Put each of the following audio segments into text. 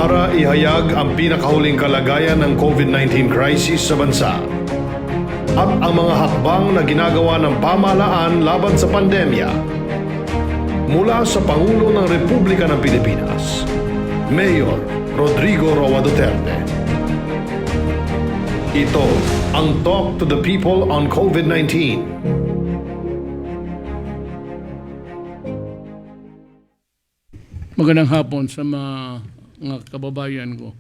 para ihayag ang pinakahuling kalagayan ng COVID-19 crisis sa bansa at ang mga hakbang na ginagawa ng pamahalaan laban sa pandemya. Mula sa Pangulo ng Republika ng Pilipinas, Mayor Rodrigo Duterte. Ito ang Talk to the People on COVID-19. Magandang hapon sa mga kababayan ko.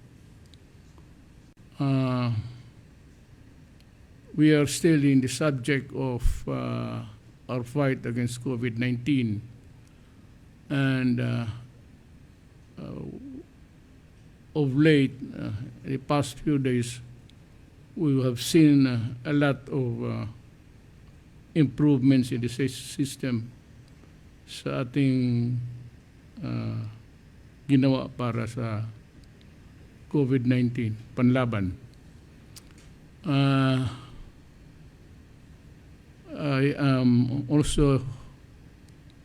We are still in the subject of our fight against COVID-19. And of late, the past few days, we have seen a lot of improvements in the system sa ating ginawa para sa COVID-19 panlaban. I am also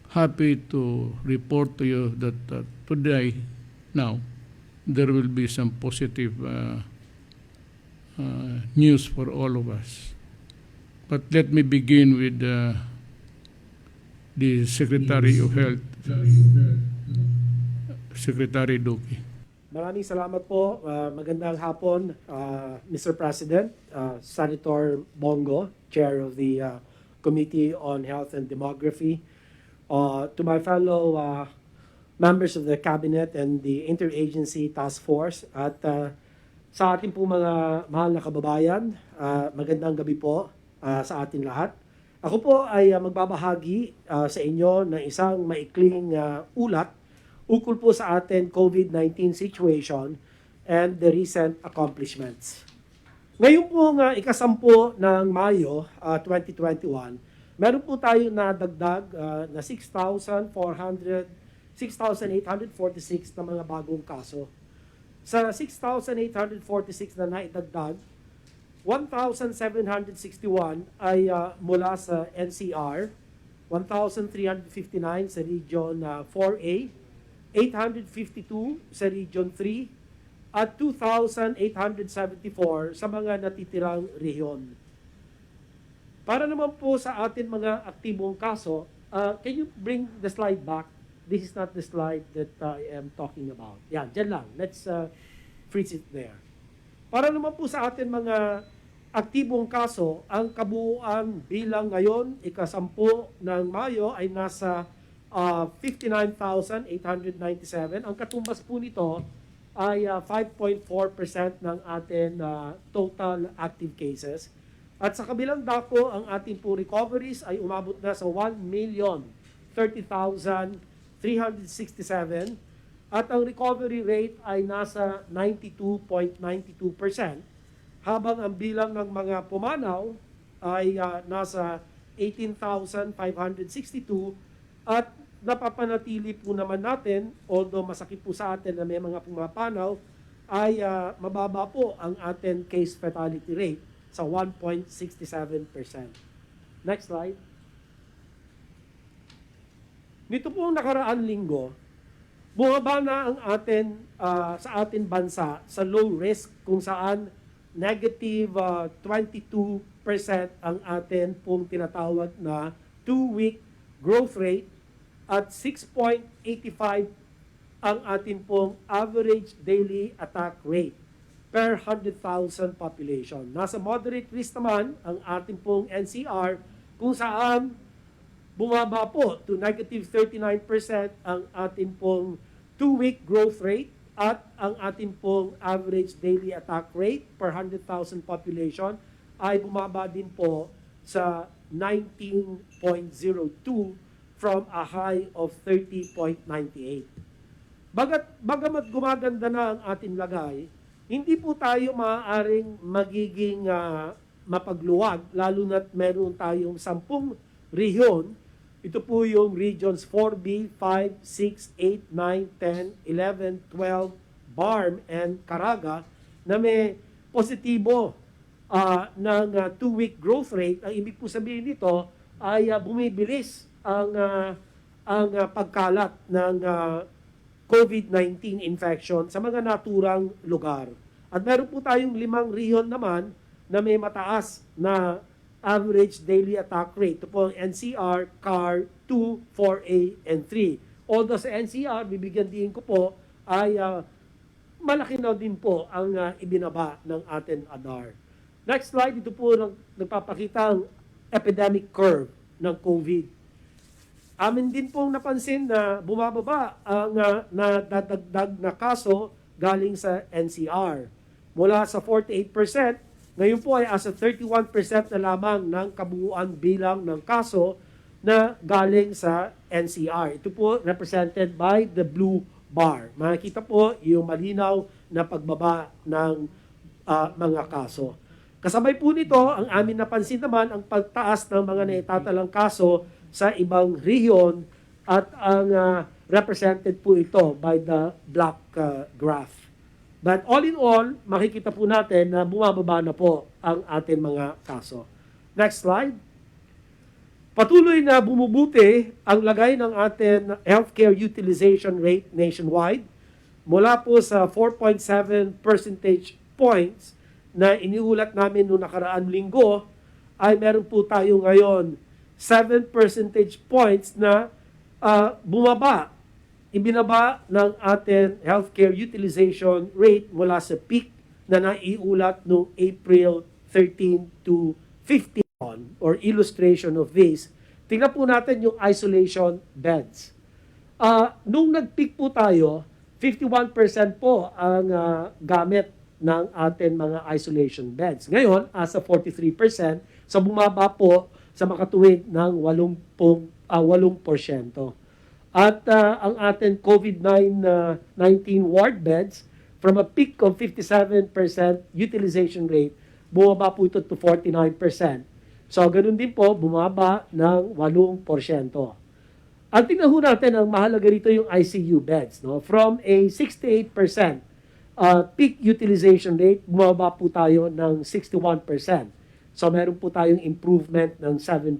happy to report to you that today, now, there will be some positive news for all of us. But let me begin with the Secretary of Health, Secretary Duque. Maraming salamat po. Magandang hapon, Mr. President, Senator Bongo, Chair of the Committee on Health and Demography, to my fellow members of the Cabinet and the Interagency Task Force, at sa ating po mga mahal na kababayan, magandang gabi po sa atin lahat. Ako po ay magbabahagi sa inyo ng isang maikling ulat ukol po sa ating COVID-19 situation and the recent accomplishments. Ngayon po ikasampu ng Mayo 2021, meron po tayo na dagdag na 6,846 na mga bagong kaso. Sa 6,846 na naidagdag, 1,761 ay mula sa NCR, 1,359 sa Region 4A, 852 sa Region 3, at 2,874 sa mga natitirang rehiyon. Para naman po sa atin mga aktibong kaso, can you bring the slide back? This is not the slide that I am talking about. Yan, dyan lang. Let's freeze it there. Para naman po sa atin mga aktibong kaso, ang kabuuan bilang ngayon, ikasampu ng Mayo, ay nasa 59,897. Ang katumbas po nito ay 5.4% ng ating total active cases. At sa kabilang dako, ang ating po recoveries ay umabot na sa 1,030,367 at ang recovery rate ay nasa 92.92%, habang ang bilang ng mga pumanaw ay nasa 18,562 at napapanatili po naman natin, although masakit po sa atin na may mga pumapanaw, ay mababa po ang ating case fatality rate sa 1.67%. Next slide. Nito pong nakaraan linggo, bumaba na ang atin sa ating bansa sa low risk, kung saan negative 22% ang atin pong tinatawag na 2-week growth rate at 6.85 ang atin pong average daily attack rate per 100,000 population. Nasa moderate risk naman ang ating pong NCR, kung saan bumaba po to negative 39% ang ating pong 2-week growth rate at ang ating pong average daily attack rate per 100,000 population ay bumaba din po sa 19.02 from a high of 30.98. Bagamat gumaganda na ang ating lagay, hindi po tayo maaaring magiging mapagluwag, lalo na't meron tayong 10 rehiyon. Ito po yung regions 4B, 5, 6, 8, 9, 10, 11, 12, BARM, and Caraga na may positibo ng 2-week growth rate. Ang ibig po sabihin nito ay bumibilis ang pagkalat ng COVID-19 infection sa mga naturang lugar. At meron po tayong 5 rehiyon naman na may mataas na average daily attack rate. Ito po ang NCR, CAR 2, 4A, and 3. Although sa NCR, bibigyan din ko po ay malaki na din po ang ibinaba ng ating ADAR. Next slide, ito po nagpapakita ang epidemic curve ng COVID. Amin din pong napansin na bumababa ang nadadagdag na kaso galing sa NCR. Mula sa 48%, ngayon po ay asa 31% na lamang ng kabuuan bilang ng kaso na galing sa NCR. Ito po represented by the blue bar. Makikita po yung malinaw na pagbaba ng mga kaso. Kasabay po nito, ang amin napansin naman ang pagtaas ng mga naitatalang kaso sa ibang rehiyon at ang represented po ito by the black graph. But all in all, makikita po natin na bumababa na po ang ating mga kaso. Next slide. Patuloy na bumubuti ang lagay ng ating healthcare utilization rate nationwide mula po sa 4.7 percentage points na iniulat namin noong nakaraang linggo ay meron po tayo ngayon 7 percentage points na bumaba. Ibinaba ng ating healthcare utilization rate mula sa peak na naiulat noong April 13 to 15 or illustration of this. Tingnan po natin yung isolation beds. Nung nag-peak po tayo, 51% po ang gamit ng ating mga isolation beds. Ngayon, asa 43%, so bumaba po sa makatuwid ng 8%. At ang ating COVID-19 ward beds, from a peak of 57% utilization rate, bumaba po ito to 49%. So, ganun din po, bumaba ng 8%. At tingnan ho natin, ang mahalaga rito yung ICU beds. No? From a 68% peak utilization rate, bumaba po tayo ng 61%. So, meron po tayong improvement ng 7%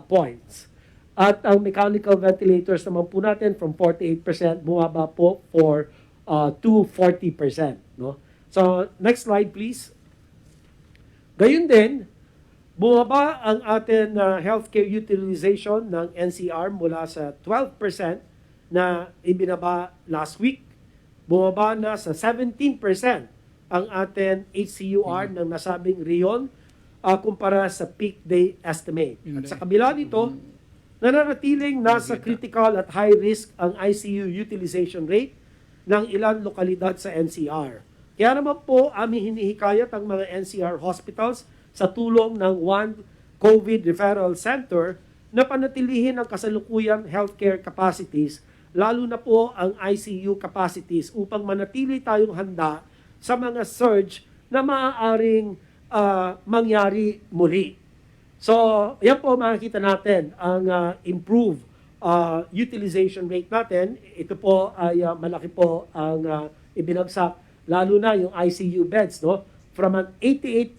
points. At ang mechanical ventilators naman po natin from 48%, bumaba po to 40%. No? So, next slide please. Gayun din, bumaba ang ating healthcare utilization ng NCR mula sa 12% na ibinaba last week. Bumaba na sa 17% ang ating HCUR ng nasabing rehiyon kumpara sa peak day estimate. At sa kabila nito, nananatiling nasa critical at high risk ang ICU utilization rate ng ilang lokalidad sa NCR. Kaya naman po aming hinihikayat ang mga NCR hospitals sa tulong ng One COVID Referral Center na panatilihin ang kasalukuyang healthcare capacities, lalo na po ang ICU capacities upang manatili tayong handa sa mga surge na maaaring mangyari muli. So, yan po makikita natin ang improved utilization rate natin. Ito po ay malaki po ang ibinagsak, lalo na yung ICU beds, no? From an 88%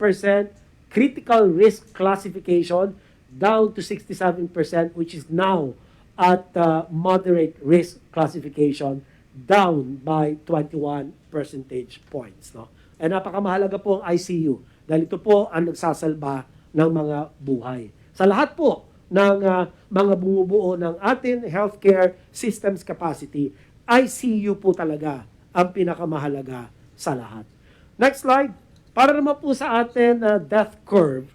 critical risk classification down to 67%, which is now at moderate risk classification, down by 21 percentage points. No? And napakamahalaga po ang ICU dahil ito po ang nagsasalba ng mga buhay. Sa lahat po ng mga bumubuo ng ating healthcare systems capacity, ICU po talaga ang pinakamahalaga sa lahat. Next slide. Para naman po sa ating death curve,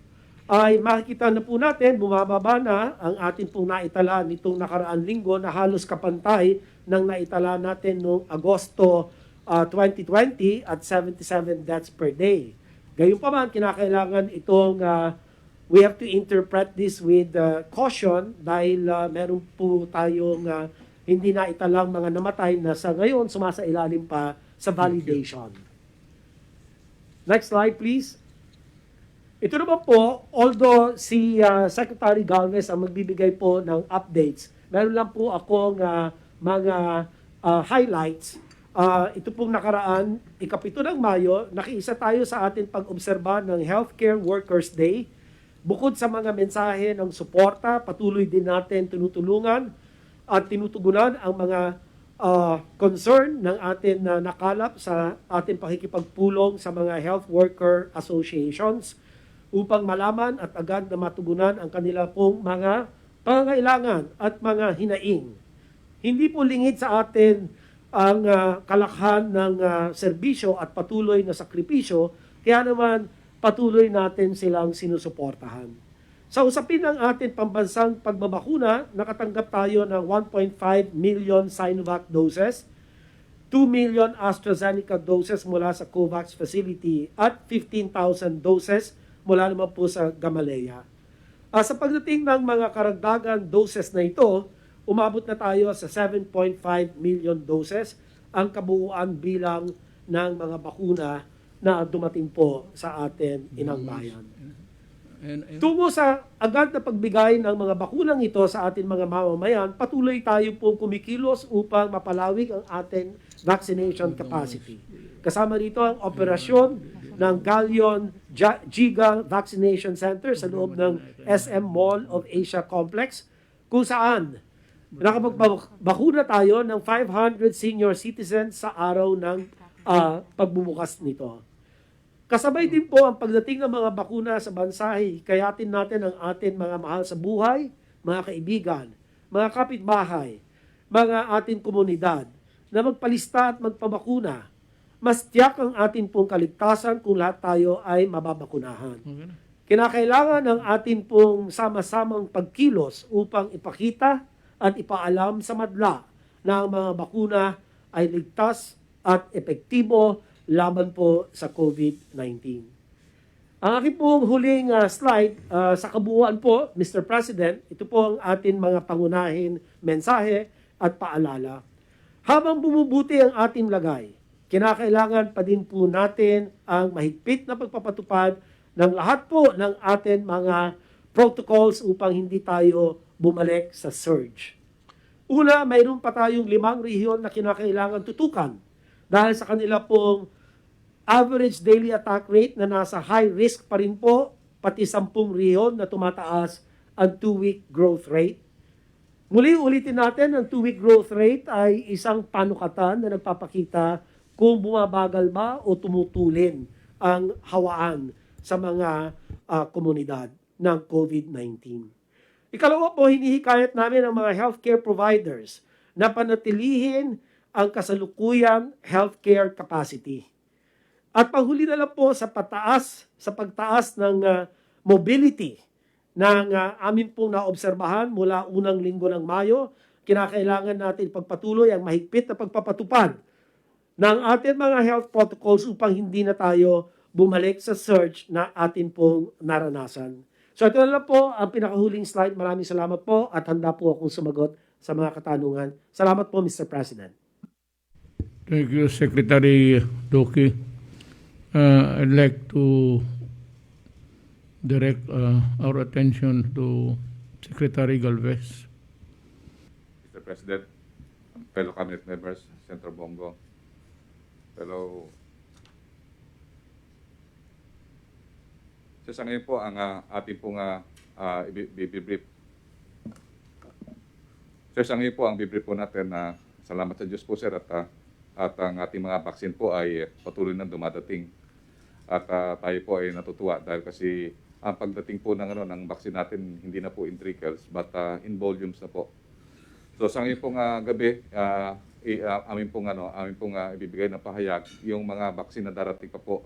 ay makikita na po natin, bumababa na ang ating pong naitala nitong nakaraang linggo na halos kapantay ng naitala natin noong Agosto 2020 at 77 deaths per day. Gayunpaman, kinakailangan itong we have to interpret this with caution dahil meron po tayong hindi na italang mga namatay na sa ngayon sumasailalim pa sa validation. Next slide please. Ito naman po, although si Secretary Galvez ang magbibigay po ng updates, meron lang po akong mga highlights. Ito pong nakaraan, ikapito ng Mayo, nakiisa tayo sa ating pag-obserba ng Healthcare Workers Day. Bukod sa mga mensahe ng suporta, patuloy din natin tinutulungan at tinutugunan ang mga concern ng atin na nakalap sa ating pakikipagpulong sa mga health worker associations upang malaman at agad na matugunan ang kanila pong mga pangangailangan at mga hinaing. Hindi po lingid sa atin ang kalakhan ng serbisyo at patuloy na sakripisyo, kaya naman patuloy natin silang sinusuportahan. Sa usapin ng ating pambansang pagbabakuna, nakatanggap tayo ng 1.5 million Sinovac doses, 2 million AstraZeneca doses mula sa COVAX facility at 15,000 doses mula naman po sa Gamaleya. Sa pagdating ng mga karagdagan doses na ito, umabot na tayo sa 7.5 million doses ang kabuuan bilang ng mga bakuna na dumating po sa atin inang bayan. Tungo sa agad na pagbigay ng mga bakunang ito sa ating mga mamamayan, patuloy tayo pong kumikilos upang mapalawig ang ating vaccination capacity. Kasama rito ang operasyon ng Galleon Giga Vaccination Center sa loob ng SM Mall of Asia Complex, kung saan nakapagbakuna tayo ng 500 senior citizens sa araw ng pagbubukas nito. Kasabay din po ang pagdating ng mga bakuna sa bansa, hikayatin natin ang ating mga mahal sa buhay, mga kaibigan, mga kapitbahay, mga ating komunidad na magpalista at magpabakuna. Mas tiyak ang ating pong kaligtasan kung lahat tayo ay mababakunahan. Kinakailangan ng ating pong sama-samang pagkilos upang ipakita at ipaalam sa madla na ang mga bakuna ay ligtas at epektibo laban po sa COVID-19. Ang aking pong huling slide sa kabuuan po, Mr. President, ito po ang ating mga pangunahin mensahe at paalala. Habang bumubuti ang ating lagay, kinakailangan pa din po natin ang mahigpit na pagpapatupad ng lahat po ng ating mga protocols upang hindi tayo bumalik sa surge. Una, mayroon pa tayong 5 rehiyon na kinakailangan tutukan dahil sa kanila pong average daily attack rate na nasa high risk pa rin po, pati 10 rehiyon na tumataas ang 2-week growth rate. Muli ulitin natin, ang 2-week growth rate ay isang panukatan na nagpapakita kung bumabagal ba o tumutulin ang hawaan sa mga komunidad ng COVID-19. Ikalawa po, hinihikayat namin ang mga healthcare providers na panatilihin ang kasalukuyang healthcare capacity. At panghuli na lang po sa pagtaas ng mobility ng amin pong naobserbahan mula unang linggo ng Mayo, kinakailangan natin pagpatuloy ang mahigpit na pagpapatupad ng ating mga health protocols upang hindi na tayo bumalik sa surge na atin pong naranasan. So ito na lang po ang pinakahuling slide. Maraming salamat po at handa po akong sumagot sa mga katanungan. Salamat po, Mr. President. Thank you, Secretary Doki. I'd like to direct our attention to Secretary Galvez. Mr. President, fellow cabinet members, Senator Bongo, fellow... Sa ngayon po ang ating pong i-brief. Sa ngayon po ang i-brief po natin na salamat sa Diyos po, sir, at ang ating mga vaccine po ay patuloy nang dumadating. At tayo po ay natutuwa dahil kasi ang pagdating po ng vaccine natin hindi na po in trickles but in volumes na po. So sa ngayon pong gabi, amin pong ibibigay na pahayag yung mga vaccine na darating pa po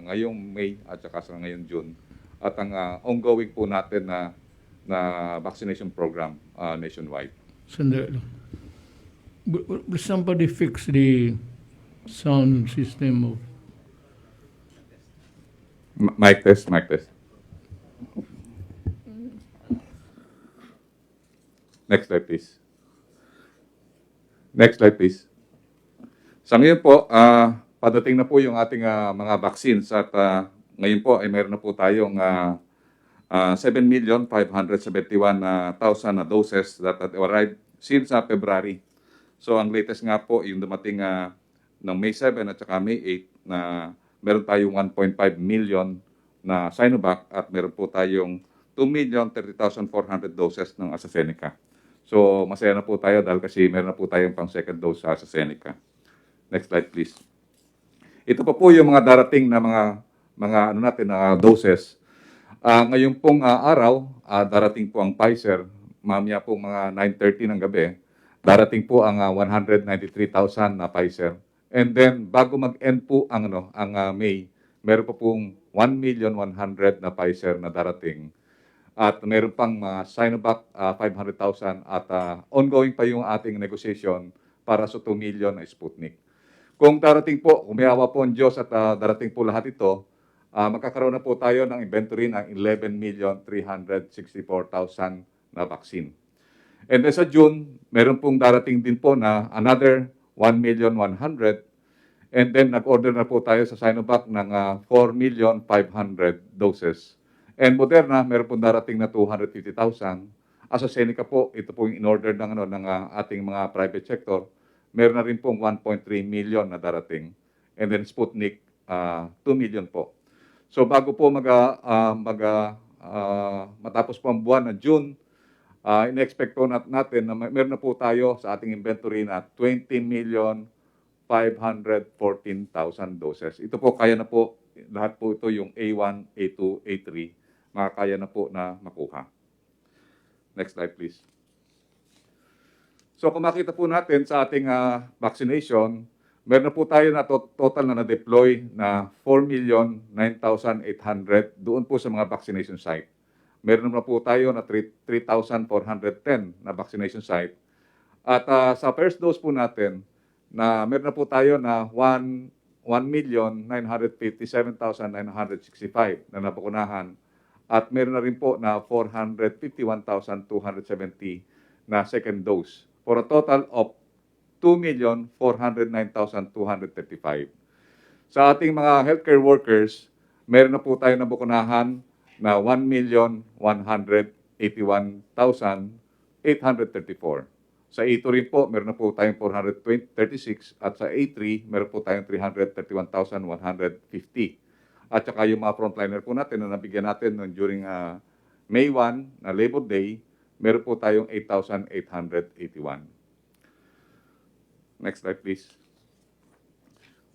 ngayong May at saka sa ngayong June. At ang ongoing po natin na vaccination program nationwide. Sandali lang. Will somebody fix the sound system of... Mic test, mic test. Next slide, please. Next slide, please. Sa ngayon po, padating na po yung ating mga vaccines at ngayon po ay mayroon na po tayong 7,571,000 na doses that arrived since February. So ang latest nga po yung dumating ng May 7 at saka May 8 na meron tayong 1.5 million na Sinovac at meron po tayong 2,030,400 doses ng AstraZeneca. So masaya na po tayo dahil kasi meron na po tayong pang second dose sa AstraZeneca. Next slide please. Ito pa po yung mga darating na mga ano natin na doses. Ngayon pong araw, darating po ang Pfizer, mamaya po mga 9:30 ng gabi, darating po ang 193,000 na Pfizer. And then bago mag-end po ang May, meron pa pong 1,100,000 na Pfizer na darating. At meron pang Sinovac 500,000 at ongoing pa yung ating negotiation para sa 2 million na Sputnik. Kung darating po, kung may awa po ang Diyos at darating po lahat ito, magkakaroon na po tayo ng inventory ng 11,364,000 na vaccine. And then sa June, meron pong darating din po na another 1,100,000. And then nag-order na po tayo sa Sinovac ng 4,500,000 doses. And Moderna, meron pong darating na 250,000. AstraZeneca po, ito po yung in-order ng ating mga private sector. Meron na rin pong 1.3 million na darating. And then Sputnik, 2 million po. So bago po matapos po ang buwan ng June, in-expect po natin na meron na po tayo sa ating inventory na 20,514,000 doses. Ito po kaya na po, lahat po ito yung A1, A2, A3, makakaya na po na makuha. Next slide please. So kung makita po natin sa ating vaccination, meron na po tayo na total na na-deploy na 4,09,800 doon po sa mga vaccination site. Meron na po tayo na 3,410 na vaccination site. At sa first dose po natin, na meron na po tayo na 1,957,965 na nabakunahan. At meron na rin po na 451,270 na second dose for a total of 2,409,235. Sa ating mga healthcare workers, meron na po tayo nabakunahan na 1,181,834. Sa A2 rin po, meron na po tayong 436 at sa A3, meron po tayong 331,150. At saka yung mga frontliner po natin na nabigyan natin during May 1 na Labor Day, meron po tayong 8,881. Next slide please.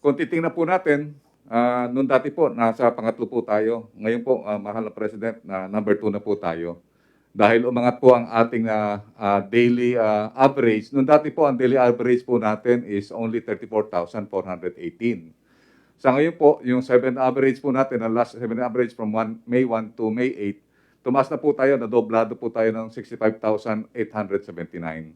Kung titingnan po natin, noon dati po, nasa pangatlo po tayo. Ngayon po, mahal na President, na number 2 na po tayo. Dahil umangat po ang ating daily average. Noon dati po, ang daily average po natin is only 34,418. Sa ngayon po, yung 7 average po natin, ang last 7 average from May 1 to May 8, tumaas na po tayo, nadoblado po tayo ng 65,879.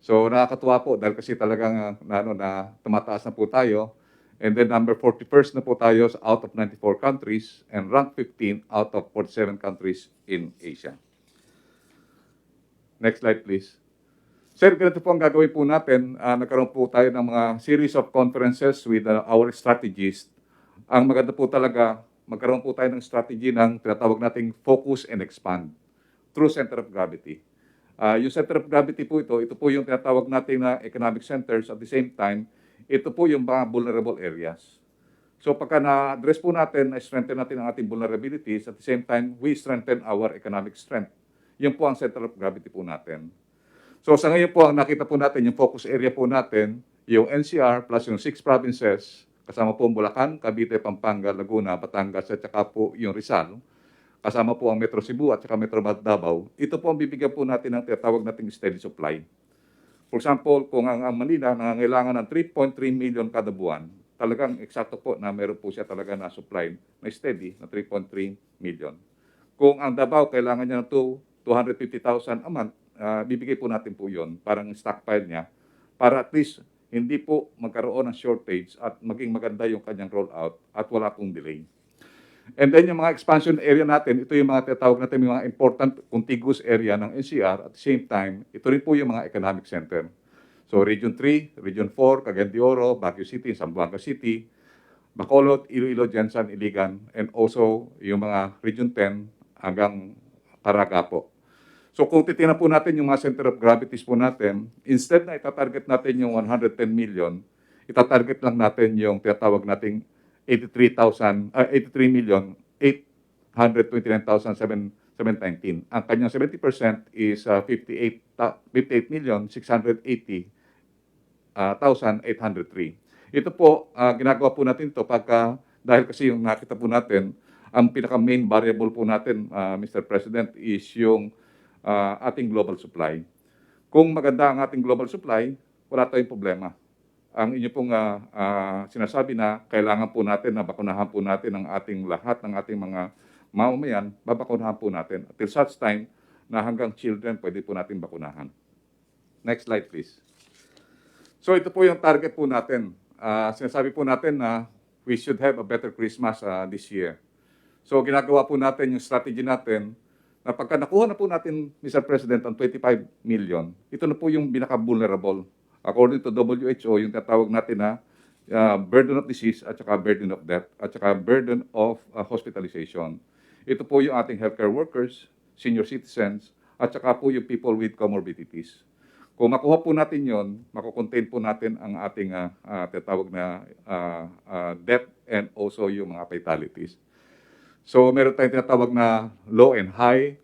So nakakatuwa po dahil kasi talagang na tumataas na po tayo. And then number 41st na po tayo out of 94 countries and rank 15 out of 47 countries in Asia. Next slide please. Sir, ganito po ang gagawin po natin. Nagkaroon po tayo ng mga series of conferences with our strategists. Ang maganda po talaga, magkaroon po tayo ng strategy ng tinatawag nating focus and expand through center of gravity. Yung center of gravity po ito po yung tinatawag natin na economic centers. At the same time, ito po yung mga vulnerable areas. So pagka na-address po natin, na-strengthen natin ang ating vulnerabilities, at the same time, we strengthen our economic strength. Yun po ang center of gravity po natin. So sa ngayon po, ang nakita po natin, yung focus area po natin, yung NCR plus yung 6 provinces, kasama po ang Bulacan, Cavite, Pampanga, Laguna, Batangas, at saka po yung Rizal, kasama po ang Metro Cebu at saka Metro Davao, ito po ang bibigyan po natin ng tinatawag nating steady supply. For example, kung ang Manila nangangailangan ng 3.3 million kada buwan, talagang eksakto po na meron po siya talaga na supply na steady na 3.3 million. Kung ang Davao kailangan niya ng 250,000 a month, bibigay po natin po yun, parang stockpile niya, para at least hindi po magkaroon ng shortage at maging maganda yung kanyang rollout at wala pong delay. And then yung mga expansion area natin, ito yung mga tinatawag natin yung mga important contiguous area ng NCR. At the same time, ito rin po yung mga economic center. So Region 3, Region 4, Cagayan de Oro, Baguio City, Zamboanga City, Bacolod, Iloilo, Jensan, Iligan, and also yung mga Region 10 hanggang Caraga po. So kung titingnan po natin yung mga center of gravities po natin, instead na itatarget natin yung 110 million, itatarget lang natin yung tinatawag nating 83,829,719. Ang kanyang 70% is 58 58,680,803. Ito po, ginagawa po natin ito dahil kasi yung nakita po natin, ang pinaka-main variable po natin, Mr. President, is yung ating global supply. Kung maganda ang ating global supply, wala tayong problema. Ang inyo pong sinasabi na kailangan po natin na bakunahan po natin ang ating lahat ng ating mga mamamayan, babakunahan po natin. Until such time na hanggang children, pwede po natin bakunahan. Next slide, please. So ito po yung target po natin. Sinasabi po natin na we should have a better Christmas this year. So ginagawa po natin yung strategy natin na pagka nakuha na po natin, Mr. President, ang 25 million, ito na po yung pinaka-vulnerable. According to WHO, yung tatawag natin na burden of disease at saka burden of death at saka burden of hospitalization. Ito po yung ating healthcare workers, senior citizens, at saka po yung people with comorbidities. Kung makuha po natin yon, makukontain po natin ang ating tatawag na death and also yung mga fatalities. So meron tayong tinatawag na low and high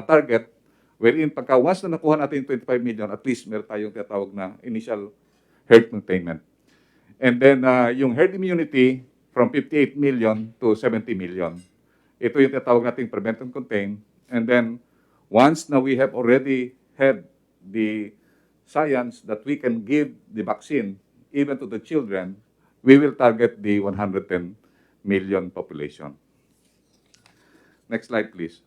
target, wherein pagka once na nakuha natin yung 25 million, at least meron tayong tinatawag na initial herd containment. And then yung herd immunity from 58 million to 70 million. Ito yung tinatawag nating prevent and contain. And then once na we have already had the science that we can give the vaccine even to the children, we will target the 110 million population. Next slide, please.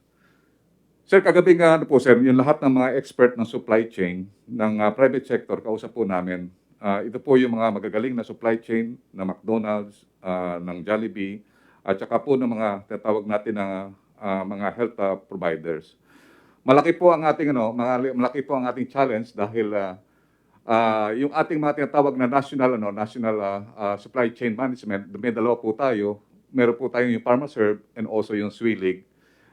Sir, kagabi nga po, sir, yung lahat ng mga expert ng supply chain ng private sector, kausap po namin. Ito po yung mga magagaling na supply chain ng McDonald's, ng Jollibee, at saka po ng mga tatawag natin na mga health providers. Malaki po ang ating malaki po ang ating challenge dahil yung ating mga tinatawag na national supply chain management, may dalawa po tayo. Meron po tayong yung PharmaServe and also yung SWILIG.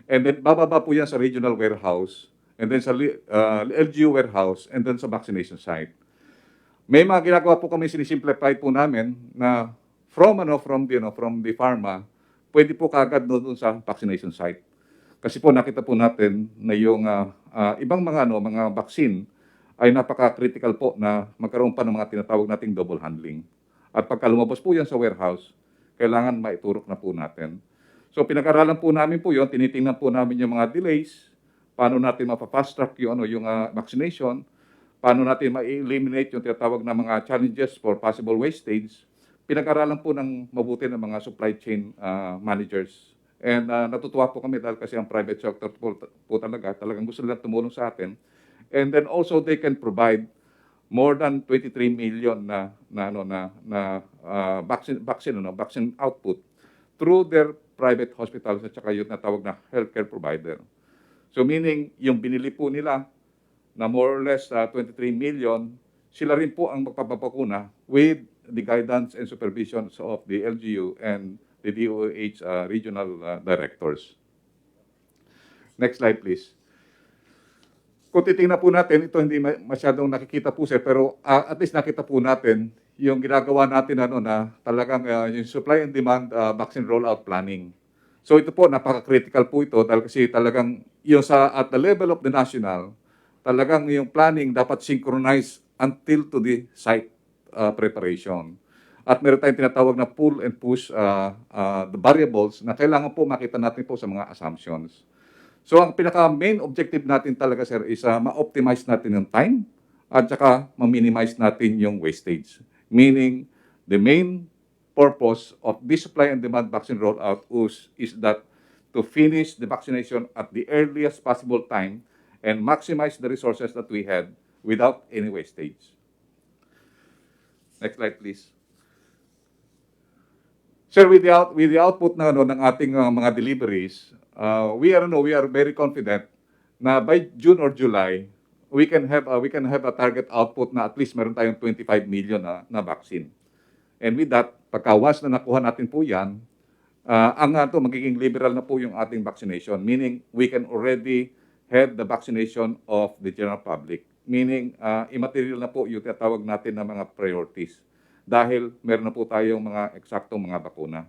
And then bababa po yan sa regional warehouse, and then sa LGU warehouse, and then sa vaccination site. May mga ginagawa po kami, sinisimplify po namin na from the pharma, pwede po kagad doon sa vaccination site. Kasi po nakita po natin na yung ibang mga vaccine ay napaka-critical po na magkaroon pa ng mga tinatawag nating double handling. At pagka lumabas po yan sa warehouse, kailangan maiturok na po natin. So pinag-aralan po namin po yun, tinitingnan po namin yung mga delays, paano natin mapa-fast track yung vaccination, paano natin ma-eliminate yung tinatawag na mga challenges for possible wastage. Pinag-aralan po ng mabuti ng mga supply chain managers. And natutuwa po kami dahil kasi ang private sector po talagang gusto nila tumulong sa atin. And then also they can provide more than 23 million na vaccine output through their private hospitals at saka yung natawag na healthcare provider. So meaning yung binili po nila na more or less 23 million, sila rin po ang magpapabakuna with the guidance and supervision of the LGU and the DOH regional directors. Next slide, please. Kung titingnan po natin, ito hindi masyadong nakikita po sir, pero at least nakita po natin yung ginagawa natin na talagang yung supply and demand vaccine rollout planning. So ito po, napaka-critical po ito dahil kasi talagang yung at the level of the national, talagang yung planning dapat synchronize until to the site preparation. At meron tayong tinatawag na pull and push the variables na kailangan po makita natin po sa mga assumptions. So ang pinaka-main objective natin talaga sir is ma-optimize natin yung time at saka ma-minimize natin yung wastage. Meaning, the main purpose of this supply and demand vaccine rollout is that to finish the vaccination at the earliest possible time and maximize the resources that we had without any wastage. Next slide, please. Sir, with the output ng ating mga deliveries, we are very confident na by June or July, we can have a target output na at least meron tayong 25 million na vaccine. And with that, pagkawas na nakuha natin po yan, magiging liberal na po yung ating vaccination. Meaning, we can already have the vaccination of the general public. Meaning, immaterial na po yung tinatawag natin na mga priorities. Dahil meron na po tayong mga eksaktong mga bakuna.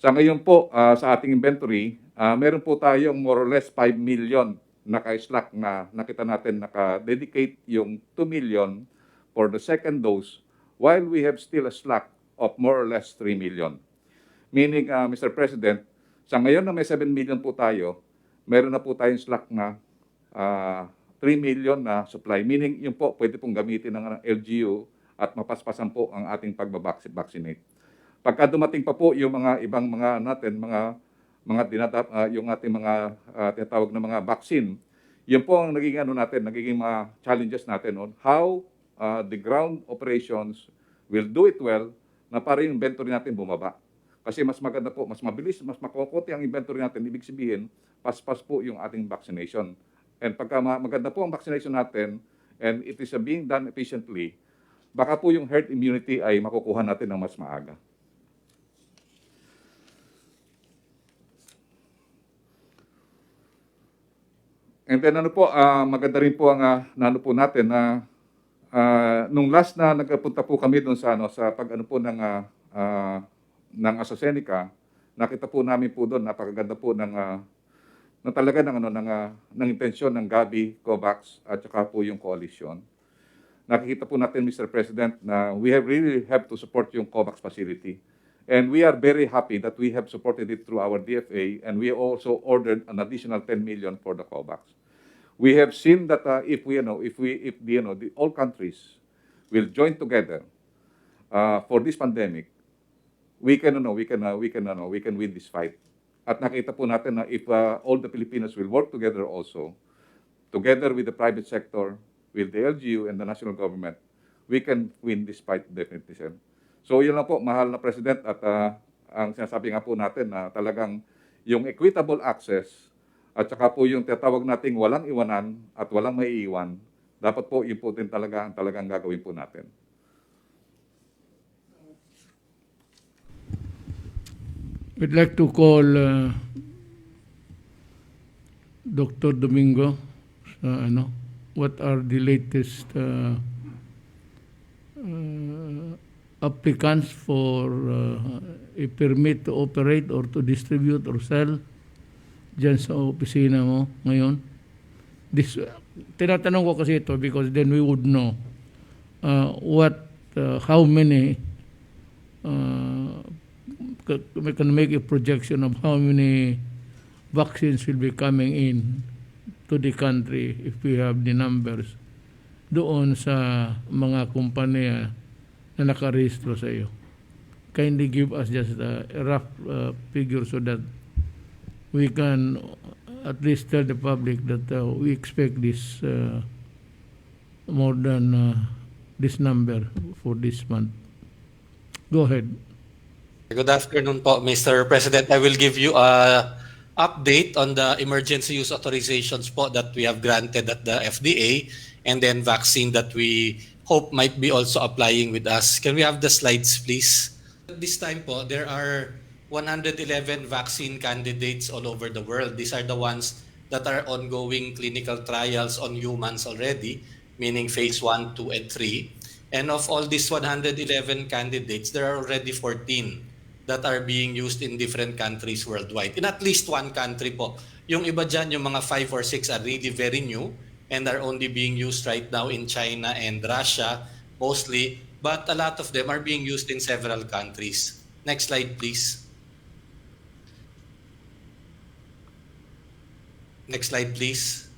Sa ngayon po, sa ating inventory, meron po tayong more or less 5 million naka-slack na nakita natin naka-dedicate yung 2 million for the second dose while we have still a slack of more or less 3 million. Meaning, Mr. President, sa ngayon na may 7 million po tayo, meron na po tayong slack na 3 million na supply. Meaning, yun po, pwede pong gamitin ng LGU at mapaspasan po ang ating pag-vaccinate. Pagka dumating pa po yung mga ibang mga natin, yung ating mga tinatawag na mga vaccine, yun po ang nagiging mga challenges natin on how the ground operations will do it well na para yung inventory natin bumaba. Kasi mas maganda po, mas mabilis, mas makukunti ang inventory natin, ibig sabihin, paspas po yung ating vaccination. And pagka maganda po ang vaccination natin and it is being done efficiently, baka po yung herd immunity ay makukuha natin ng mas maaga. And then maganda rin po ang nano po natin na nung last na nagpunta po kami doon sa sa pag-ano po ng AstraZeneca, nakita po namin po doon napakaganda po ng talaga ng intensyon ng Gavi, COVAX at saka po yung coalition. Nakikita po natin, Mr. President, na we really have to support yung COVAX facility. And we are very happy that we have supported it through our DFA, and we also ordered an additional 10 million for the COVAX. We have seen that if all countries will join together for this pandemic, we can win this fight. At nakita po natin na if all the Filipinos will work together also, together with the private sector, with the LGU and the national government, we can win this fight definitely, sir. So yun lang po, mahal na President, at ang sinasabi nga po natin na talagang yung equitable access at saka po yung tinatawag nating walang iwanan at walang maiiwan, dapat po yun po din talagang gagawin po natin. We'd like to call Dr. Domingo. What are the latest applicants for a permit to operate or to distribute or sell dyan sa opisina mo ngayon? Tinatanong ko kasi ito because then we would know how many we can make a projection of how many vaccines will be coming in to the country if we have the numbers doon sa mga kumpanya na nakarehistro sa iyo. Kindly give us just a rough figure so that we can at least tell the public that we expect this more than this number for this month. Go ahead. Good afternoon po, Mr. President. I will give you a update on the emergency use authorizations po that we have granted at the FDA and then vaccine that we hope might be also applying with us. Can we have the slides, please? This time po, there are 111 vaccine candidates all over the world. These are the ones that are ongoing clinical trials on humans already, meaning phase 1, 2, and 3. And of all these 111 candidates, there are already 14 that are being used in different countries worldwide. In at least one country po. Yung iba dyan, yung mga 5 or 6 are really very new and are only being used right now in China and Russia mostly, but a lot of them are being used in several countries. Next slide, please. Next slide, please.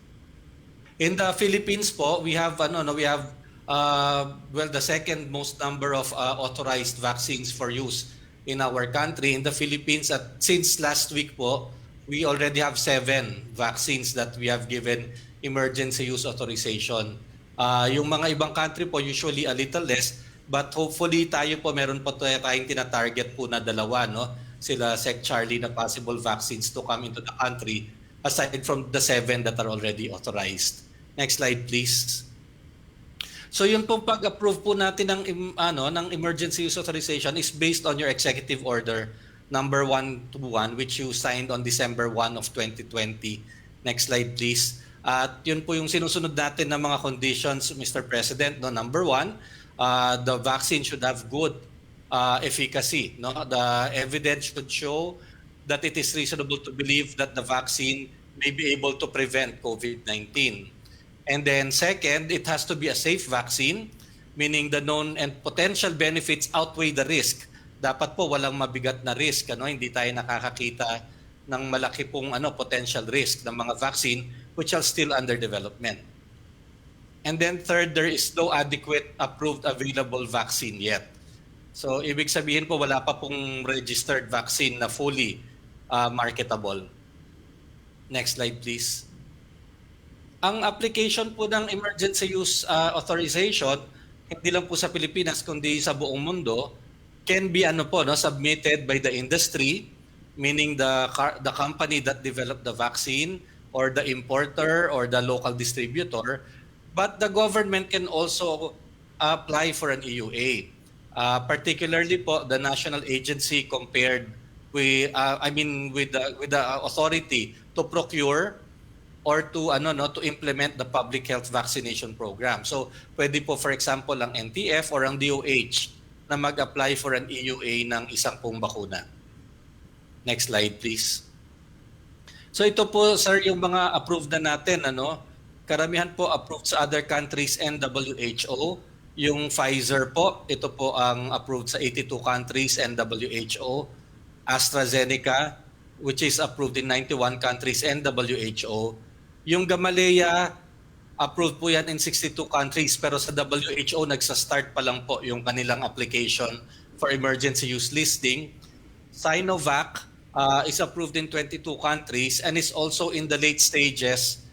In the Philippines po, we have the second most number of authorized vaccines for use in our country. In the Philippines, since last week po, we already have 7 vaccines that we have given emergency use authorization. Yung mga ibang country po, usually a little less, but hopefully tayo po meron po tayong tina-target po na 2, no? Sila Sec Charlie na possible vaccines to come into the country aside from the 7 that are already authorized. Next slide, please. So yun pong pag-approve po natin ng emergency use authorization is based on your executive order number 121 which you signed on December 1 of 2020. Next slide, please. At yun po yung sinusunod natin ng mga conditions, Mr. President. No, number 1, the vaccine should have good efficacy. No? The evidence should show that it is reasonable to believe that the vaccine may be able to prevent COVID-19. And then second, it has to be a safe vaccine, meaning the known and potential benefits outweigh the risk. Dapat po walang mabigat na risk, hindi tayo nakakakita ng malaki pong potential risk ng mga vaccine which are still under development. And then third, there is no adequate approved available vaccine yet. So ibig sabihin po wala pa pong registered vaccine na fully marketable. Next slide please. Ang application po ng emergency use authorization, hindi lang po sa Pilipinas kundi sa buong mundo, can be submitted by the industry, meaning the company that developed the vaccine or the importer or the local distributor, but the government can also apply for an EUA. Particularly po the national agency compared with with the authority to procure or to implement the public health vaccination program. So pwede po for example ang NTF or ang DOH na mag-apply for an EUA ng isang pong bakuna. Next slide please. So ito po sir yung mga approved na natin Karamihan po approved sa other countries and WHO. Yung Pfizer po, ito po ang approved sa 82 countries and WHO. AstraZeneca, which is approved in 91 countries and WHO. Yung Gamaleya, approved po yan in 62 countries, pero sa WHO, nagsa-start pa lang po yung kanilang application for emergency use listing. Sinovac is approved in 22 countries and is also in the late stages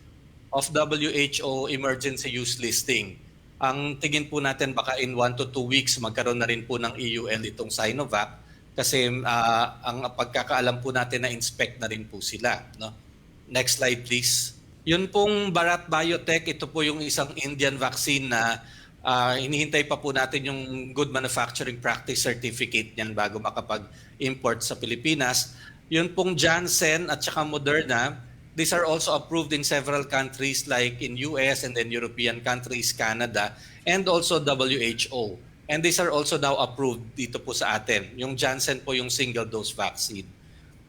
of WHO emergency use listing. Ang tingin po natin baka in 1 to 2 weeks magkaroon na rin po ng EUL itong Sinovac kasi ang pagkakaalam po natin na inspect na rin po sila. Next slide please. Yun pong Bharat Biotech, ito po yung isang Indian vaccine na hinihintay pa po natin yung Good Manufacturing Practice Certificate niyan bago makapag-import sa Pilipinas. Yun pong Janssen at saka Moderna, these are also approved in several countries like in US and then European countries, Canada, and also WHO. And these are also now approved dito po sa atin. Yung Janssen po yung single-dose vaccine.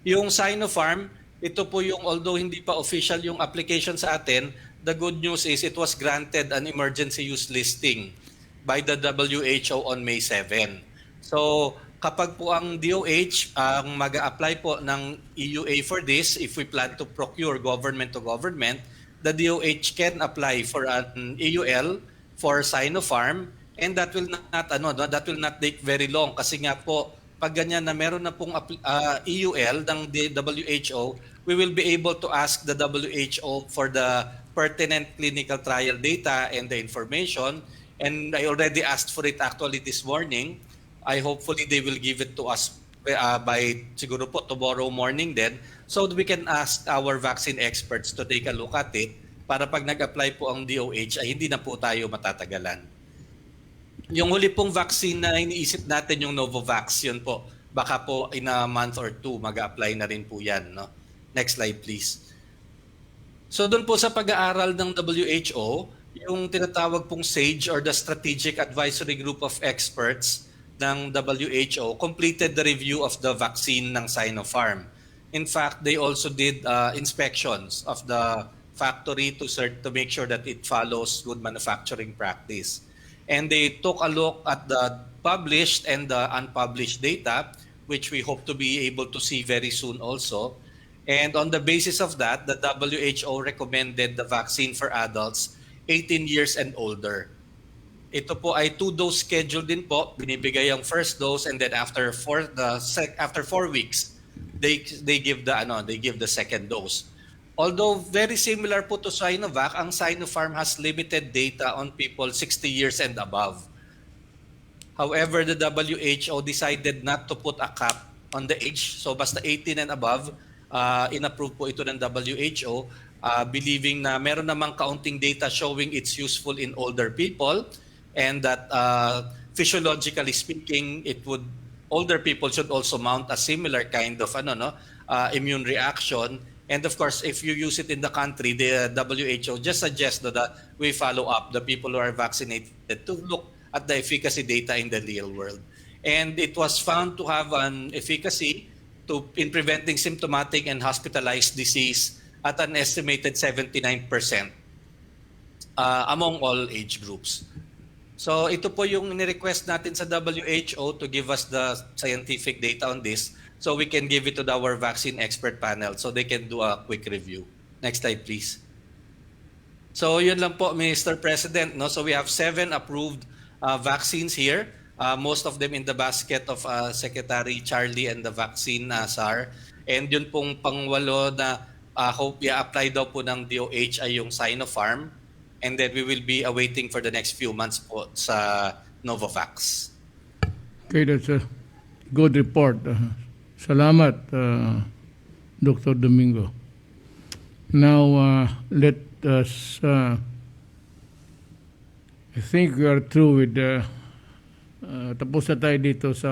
Yung Sinopharm, ito po yung although hindi pa official yung application sa atin, the good news is it was granted an emergency use listing by the WHO on May 7. So kapag po ang DOH ang mag-a-apply po ng EUA for this, if we plan to procure government to government, the DOH can apply for an EUL for Sinopharm, and that will not take very long kasi nga po pag ganyan na meron na pong EUL ng WHO, we will be able to ask the WHO for the pertinent clinical trial data and the information, and I already asked for it actually this morning. Hopefully they will give it to us by siguro po tomorrow morning then, so that we can ask our vaccine experts to take a look at it para pag nag-apply po ang DOH ay hindi na po tayo matatagalan. Yung huli pong vaccine na iniisip natin yung Novavax, yun po, baka po in a month or two mag-apply na rin po yan. Next slide please. So doon po sa pag-aaral ng WHO, yung tinatawag pong SAGE or the Strategic Advisory Group of Experts ng WHO completed the review of the vaccine ng Sinopharm. In fact, they also did inspections of the factory to make sure that it follows good manufacturing practice. And they took a look at the published and the unpublished data, which we hope to be able to see very soon also. And on the basis of that, the WHO recommended the vaccine for adults 18 years and older. Ito po ay 2-dose schedule din po. Binibigay ang first dose and then after 4 weeks, they give the second dose. Although very similar po to Sinovac, ang Sinopharm has limited data on people 60 years and above. However, the WHO decided not to put a cap on the age. So basta 18 and above, in-approve po ito ng WHO, believing na meron namang kaunting data showing it's useful in older people and that physiologically speaking, older people should also mount a similar kind of immune reaction. And of course, if you use it in the country, the WHO just suggests that we follow up the people who are vaccinated to look at the efficacy data in the real world. And it was found to have an efficacy in preventing symptomatic and hospitalized disease at an estimated 79% among all age groups. So ito po yung ni-request natin sa WHO to give us the scientific data on this so we can give it to our vaccine expert panel so they can do a quick review. Next slide, please. So yun lang po, Mr. President. No? So we have 7 approved vaccines here. Most of them in the basket of Secretary Charlie and the vaccine SAR. And yun pong pangwalo na hope i-apply daw po ng DOH ay yung Sinopharm. And then we will be awaiting for the next few months po sa Novavax. Okay, that's a good report. Salamat, Dr. Domingo. Now, let us, I think we are through with tapos na tayo dito sa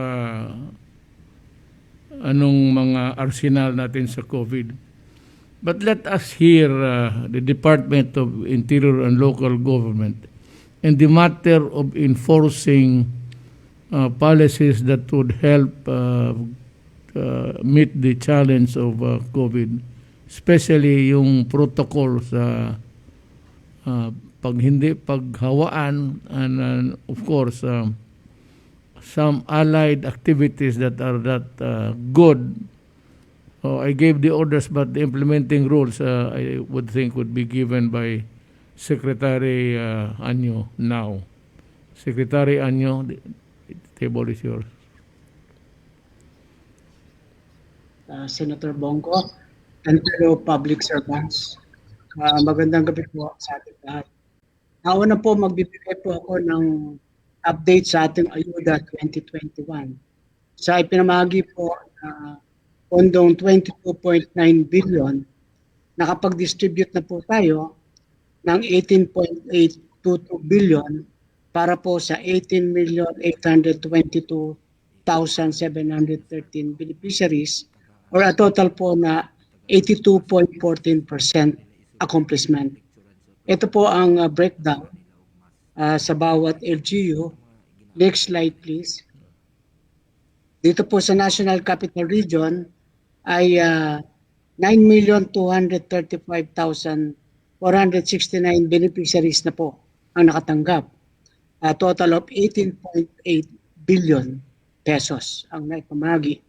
anong mga arsenal natin sa COVID. But let us hear the Department of Interior and Local Government in the matter of enforcing policies that would help meet the challenge of COVID, especially yung protocol sa paghawaan and of course some allied activities that are not good. I gave the orders, but the implementing rules I would think would be given by Secretary Anyo now. Secretary Anyo, the table is yours. Senator Bongo and fellow public servants. Magandang gabi po sa ating lahat. Nauna po magbibigay po ako ng update sa ating Ayuda 2021. Sa ipinamahagi po na pondong 22.9 billion, nakapag-distribute na po tayo ng 18.822 billion para po sa 18,822,713 beneficiaries or a total po na 82.14% accomplishment. Ito po ang breakdown sa bawat LGU. Next slide please. Dito po sa National Capital Region ay 9,235,469 beneficiaries na po ang nakatanggap. A total of 18.8 billion pesos ang naipamahagi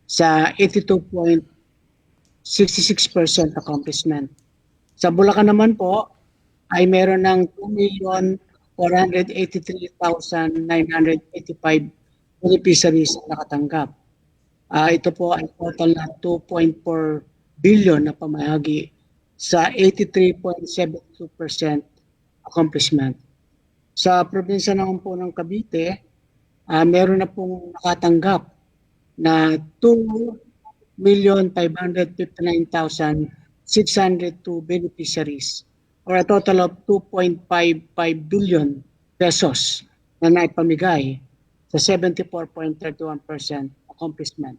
sa 82.66% accomplishment. Sa Bulacan naman po ay meron ng 2,483,985 beneficiaries na nakatanggap. Ito po ay total na 2.4 billion na pamahagi sa 83.72% accomplishment. Sa probinsya naman po ng Cavite, meron na pong nakatanggap na 2,559,602 beneficiaries or a total of 2.55 billion pesos na naipamigay sa 74.31% accomplishment.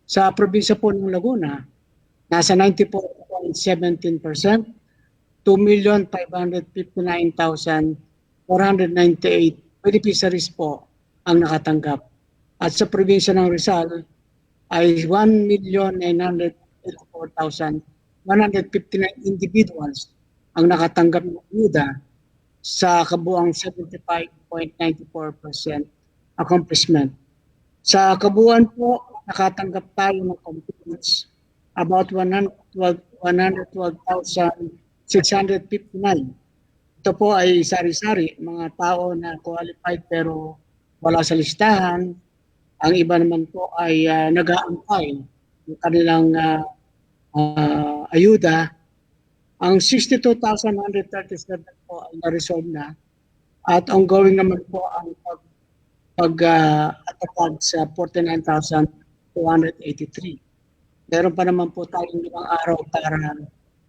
Sa probinsya po ng Laguna, nasa 94.17%, 2,559,498 beneficiaries po ang nakatanggap. At sa probinsya ng Rizal ay 1,984,159 individuals ang nakatanggap ng ayuda sa kabuang 75.94% accomplishment. Sa kabuuan po, nakatanggap tayo ng commitments about 112,659. Ito po ay sari-sari, mga tao na qualified pero wala sa listahan. Ang iba naman po ay nag-aantay ng kanilang ayuda. Ang 62,137 po ay na-resolve na at ongoing naman po ang pag-atatag sa 49,283. Meron pa naman po tayong 5 araw para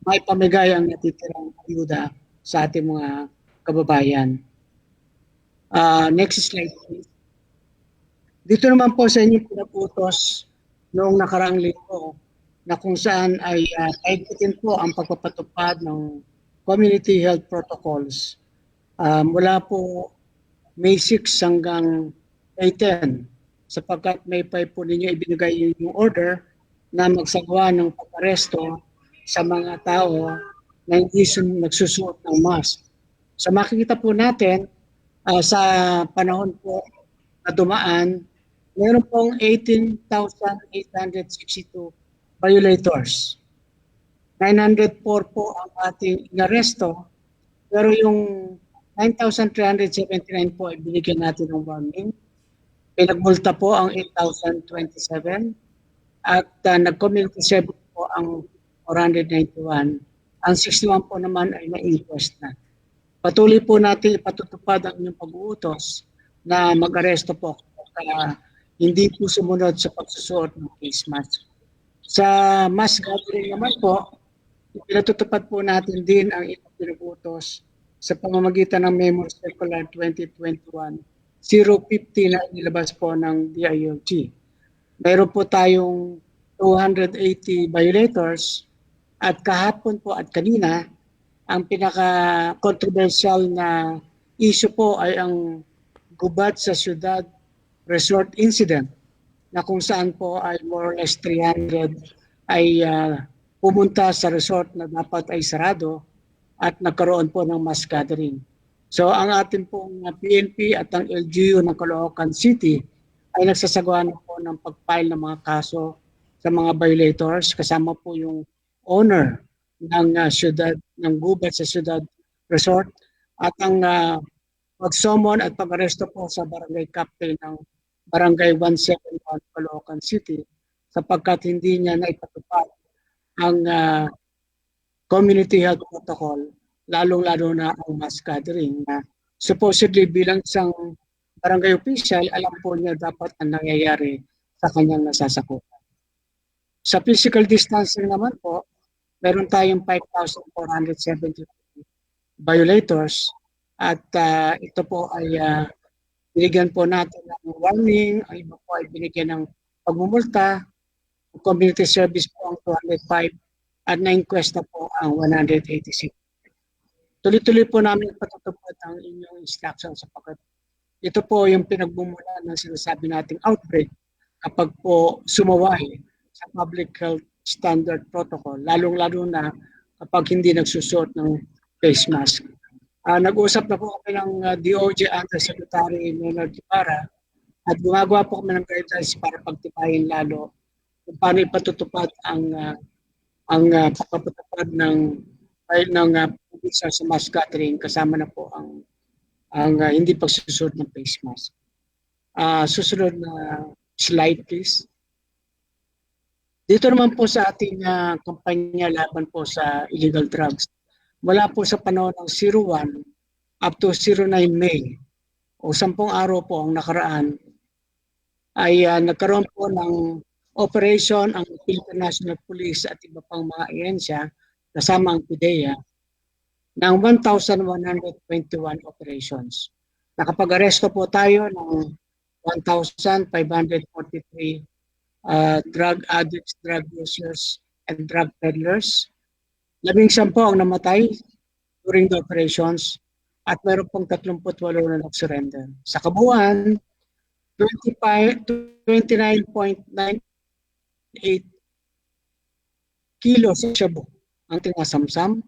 maipamigay ang natitirang ayuda sa ating mga kababayan. Next slide please. Dito naman po sa inyong pinaputos noong nakaraang linggo na kung saan ay higpitin po ang pagpapatupad ng community health protocols mula po May 6 hanggang May 10 sapagkat May 5 po ninyo ibinigay yung order na magsagawa ng pag-aresto sa mga tao na hindi nagsusuot ng mask. So makikita po natin sa panahon po na dumaan, meron pong 18,862 violators. 904 po ang ating inaresto, pero yung 9,379 po ay binigyan natin ng warning. Pinagmulta po ang 8,027 at nag-community service po ang 491. Ang 61 po naman ay na-inquest na. Patuloy po natin ipatutupad ang inyong pag-uutos na mag-aresto po kaya hindi po sumunod sa pagsusuot ng face mask. Sa mass gathering naman po, pinatutupad po natin din ang inyong pinag-uutos sa pamamagitan ng Memo Circular 2021-050 na inilabas po ng DILG. Mayroon po tayong 280 violators at kahapon po at kanina, ang pinaka-controversial na issue po ay ang gubat sa syudad resort incident na kung saan po ay more or less 300 ay pumunta sa resort na dapat ay sarado at nagkaroon po ng mass gathering. So ang ating pong PNP at ang LGU ng Caloocan City ay nagsasagawa na po ng pag-file ng mga kaso sa mga violators kasama po yung owner ng syudad, ng gubat sa syudad resort at ang pag-summon at pag-aresto po sa barangay captain ng barangay 171 Caloocan City sapagkat hindi niya naipatupad ang community health protocol, lalong-lalo na ang mass gathering na supposedly bilang isang barangay official, alam po niya dapat ang nangyayari sa kanyang nasasakupan. Sa physical distancing naman po, meron tayong 5,470 violators at ito po ay binigyan po natin ng warning, ang iba po ay binigyan ng pagmumulta, community service po ang 205 at na-inquest na po ang 186. Tuloy-tuloy po namin patutupad ang inyong instruction sapagkat ito po yung pinagmumulan ng sinasabi nating outbreak kapag po sumaway sa public health standard protocol, lalong-lalo na kapag hindi nagsusuot ng face mask. Nag-usap na po kami ng DOJ Undersecretary Leonard Ibarra at gumagawa po kami ng guidelines para pagtibayin lalo kung paano ipatutupad ang pagpapatupad ng sa mass gathering kasama na po ang hindi pagsusuot ng face mask. Susunod na slide please. Dito naman po sa ating kampanya laban po sa illegal drugs, wala po sa panahon ng 01 up to 09 May o 10 araw po ang nakaraan ay nagkaroon po ng operation ang Philippine National Police at iba pang mga ahensya kasama ang PIDEA ng 1,121 operations. Nakapag-aresto po tayo ng 1,543 drug addicts, drug users, and drug peddlers. 11 po ang namatay during the operations at meron pong 38 na nag-surrender. Sa kabuuan, 29.98 kilos sa shabu ang tinasamsam,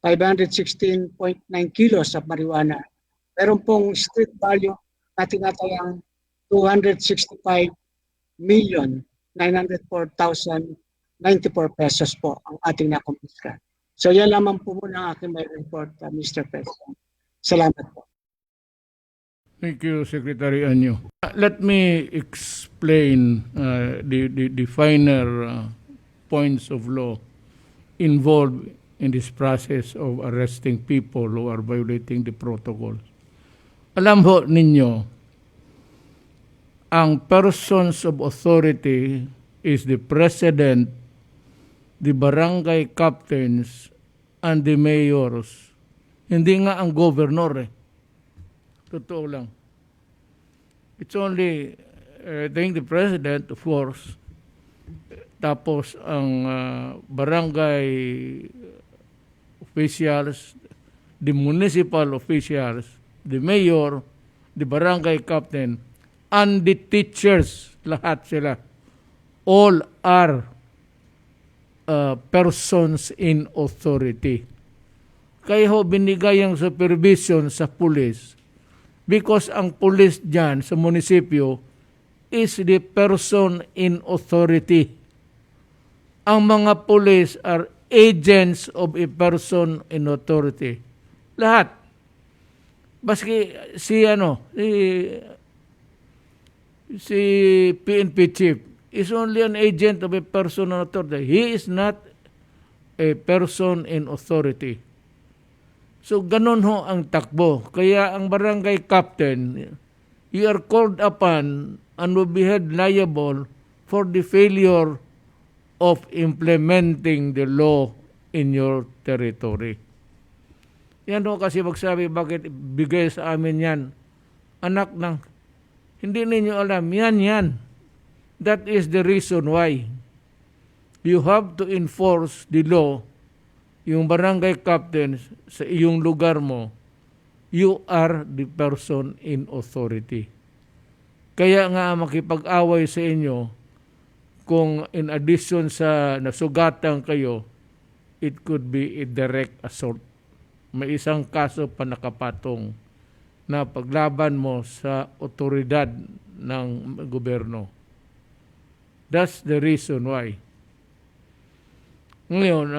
516.9 kilos sa marijuana. Meron pong street value na tinatayang 265,904,094 pesos po ang ating nakumpiska. So yan lamang po muna ang aking may report, Mr. President. Salamat po. Thank you, Secretary Anyo. Let me explain the finer points of law involved in this process of arresting people who are violating the protocols. Alam ho ninyo, ang persons of authority is the president, the barangay captains, and the mayors. Hindi nga ang governor eh. Totoo lang. It's only, I think the president, of course, tapos ang barangay officials, the municipal officials, the mayor, the barangay captain, and the teachers, lahat sila, all are persons in authority. Kaya ho binigay ang supervision sa pulis because ang pulis dyan sa munisipyo is the person in authority. Ang mga pulis are agents of a person in authority. Lahat. Baski si PNP chief is only an agent of a person in authority. He is not a person in authority. So, ganun ho ang takbo. Kaya ang barangay captain, you are called upon and will be held liable for the failure of implementing the law in your territory. Yan ho kasi magsabi, bakit bigay sa amin yan? Anak ng, hindi ninyo alam, yan. That is the reason why you have to enforce the law. Yung barangay captain sa iyong lugar mo, you are the person in authority. Kaya nga makipag-away sa inyo, kung in addition sa nasugatan kayo, it could be a direct assault. May isang kaso pa nakapatong na paglaban mo sa otoridad ng gobyerno. That's the reason why. Ngayon,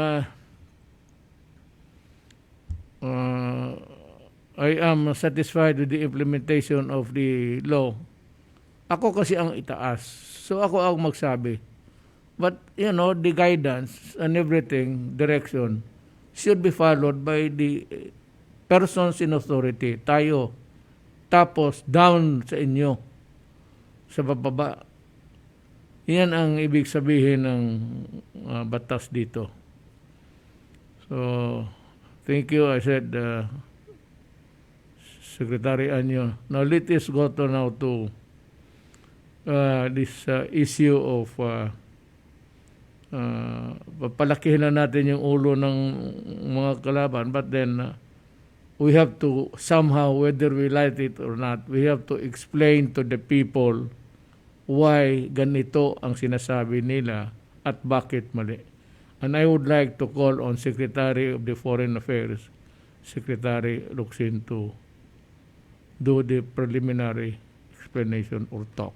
I am satisfied with the implementation of the law. Ako kasi ang itaas. So ako ang magsabi. But, the guidance and everything, direction, should be followed by the persons in authority. Tayo. Tapos, down sa inyo. Sa bababa. Yan ang ibig sabihin ng batas dito. So, thank you. I said, Secretary Anyo. Now, let us go to this issue of papalakihin na natin yung ulo ng mga kalaban. But then, we have to somehow, whether we like it or not, we have to explain to the people why ganito ang sinasabi nila at bakit mali. And I would like to call on Secretary of the Foreign Affairs, Secretary Locsin, to do the preliminary explanation or talk.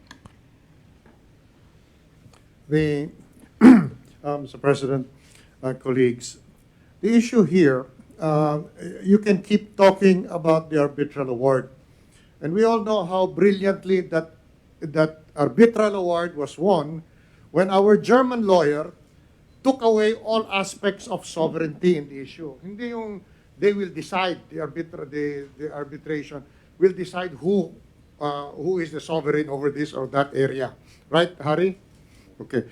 Mr. President, colleagues, the issue here, you can keep talking about the arbitral award. And we all know how brilliantly that arbitral award was won when our German lawyer took away all aspects of sovereignty in the issue. Hindi yung they will decide, the arbitration will decide who is the sovereign over this or that area. Right, Harry? Okay.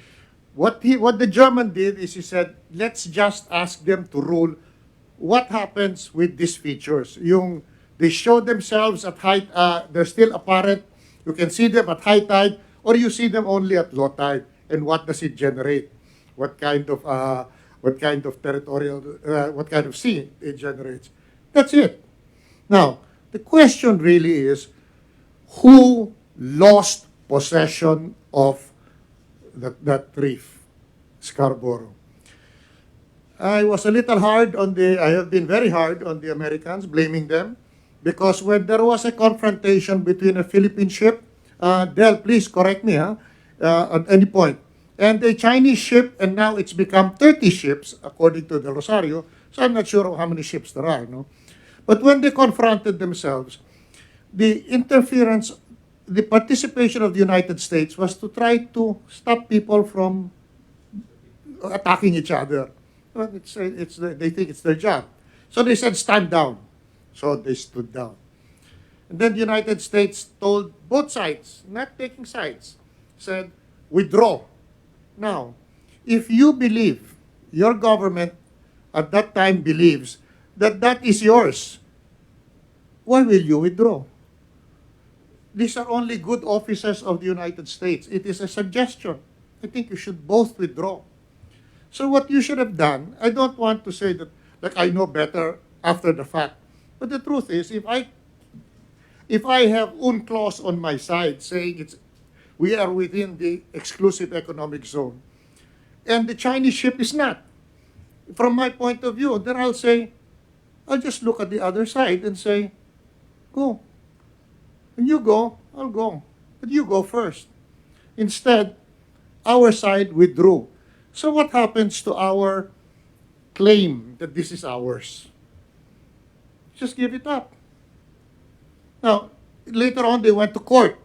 What the German did is he said, let's just ask them to rule what happens with these features. They show themselves at high, they're still apparent, you can see them at high tide, or you see them only at low tide. And what does it generate? What kind of territorial, what kind of sea it generates? That's it. Now, the question really is, who lost possession of that reef, Scarborough? I was a little hard I have been very hard on the Americans, blaming them, because when there was a confrontation between a Philippine ship, Del, please correct me at any point, and a Chinese ship, and now it's become 30 ships, according to Del Rosario, so I'm not sure how many ships there are, no? But when they confronted themselves, the participation of the United States was to try to stop people from attacking each other. Well, they think it's their job. So they said, stand down. So they stood down. And then the United States told both sides, not taking sides, said, withdraw. Now, if you believe, your government at that time believes that is yours, why will you withdraw? These are only good officers of the United States. It is a suggestion. I think you should both withdraw. So what you should have done, I don't want to say that like I know better after the fact, but the truth is, if I have UNCLOS on my side saying we are within the exclusive economic zone, and the Chinese ship is not. From my point of view, then I'll say, I'll just look at the other side and say, go. When you go, I'll go. But you go first. Instead, our side withdrew. So what happens to our claim that this is ours? Just give it up. Now, later on, they went to court.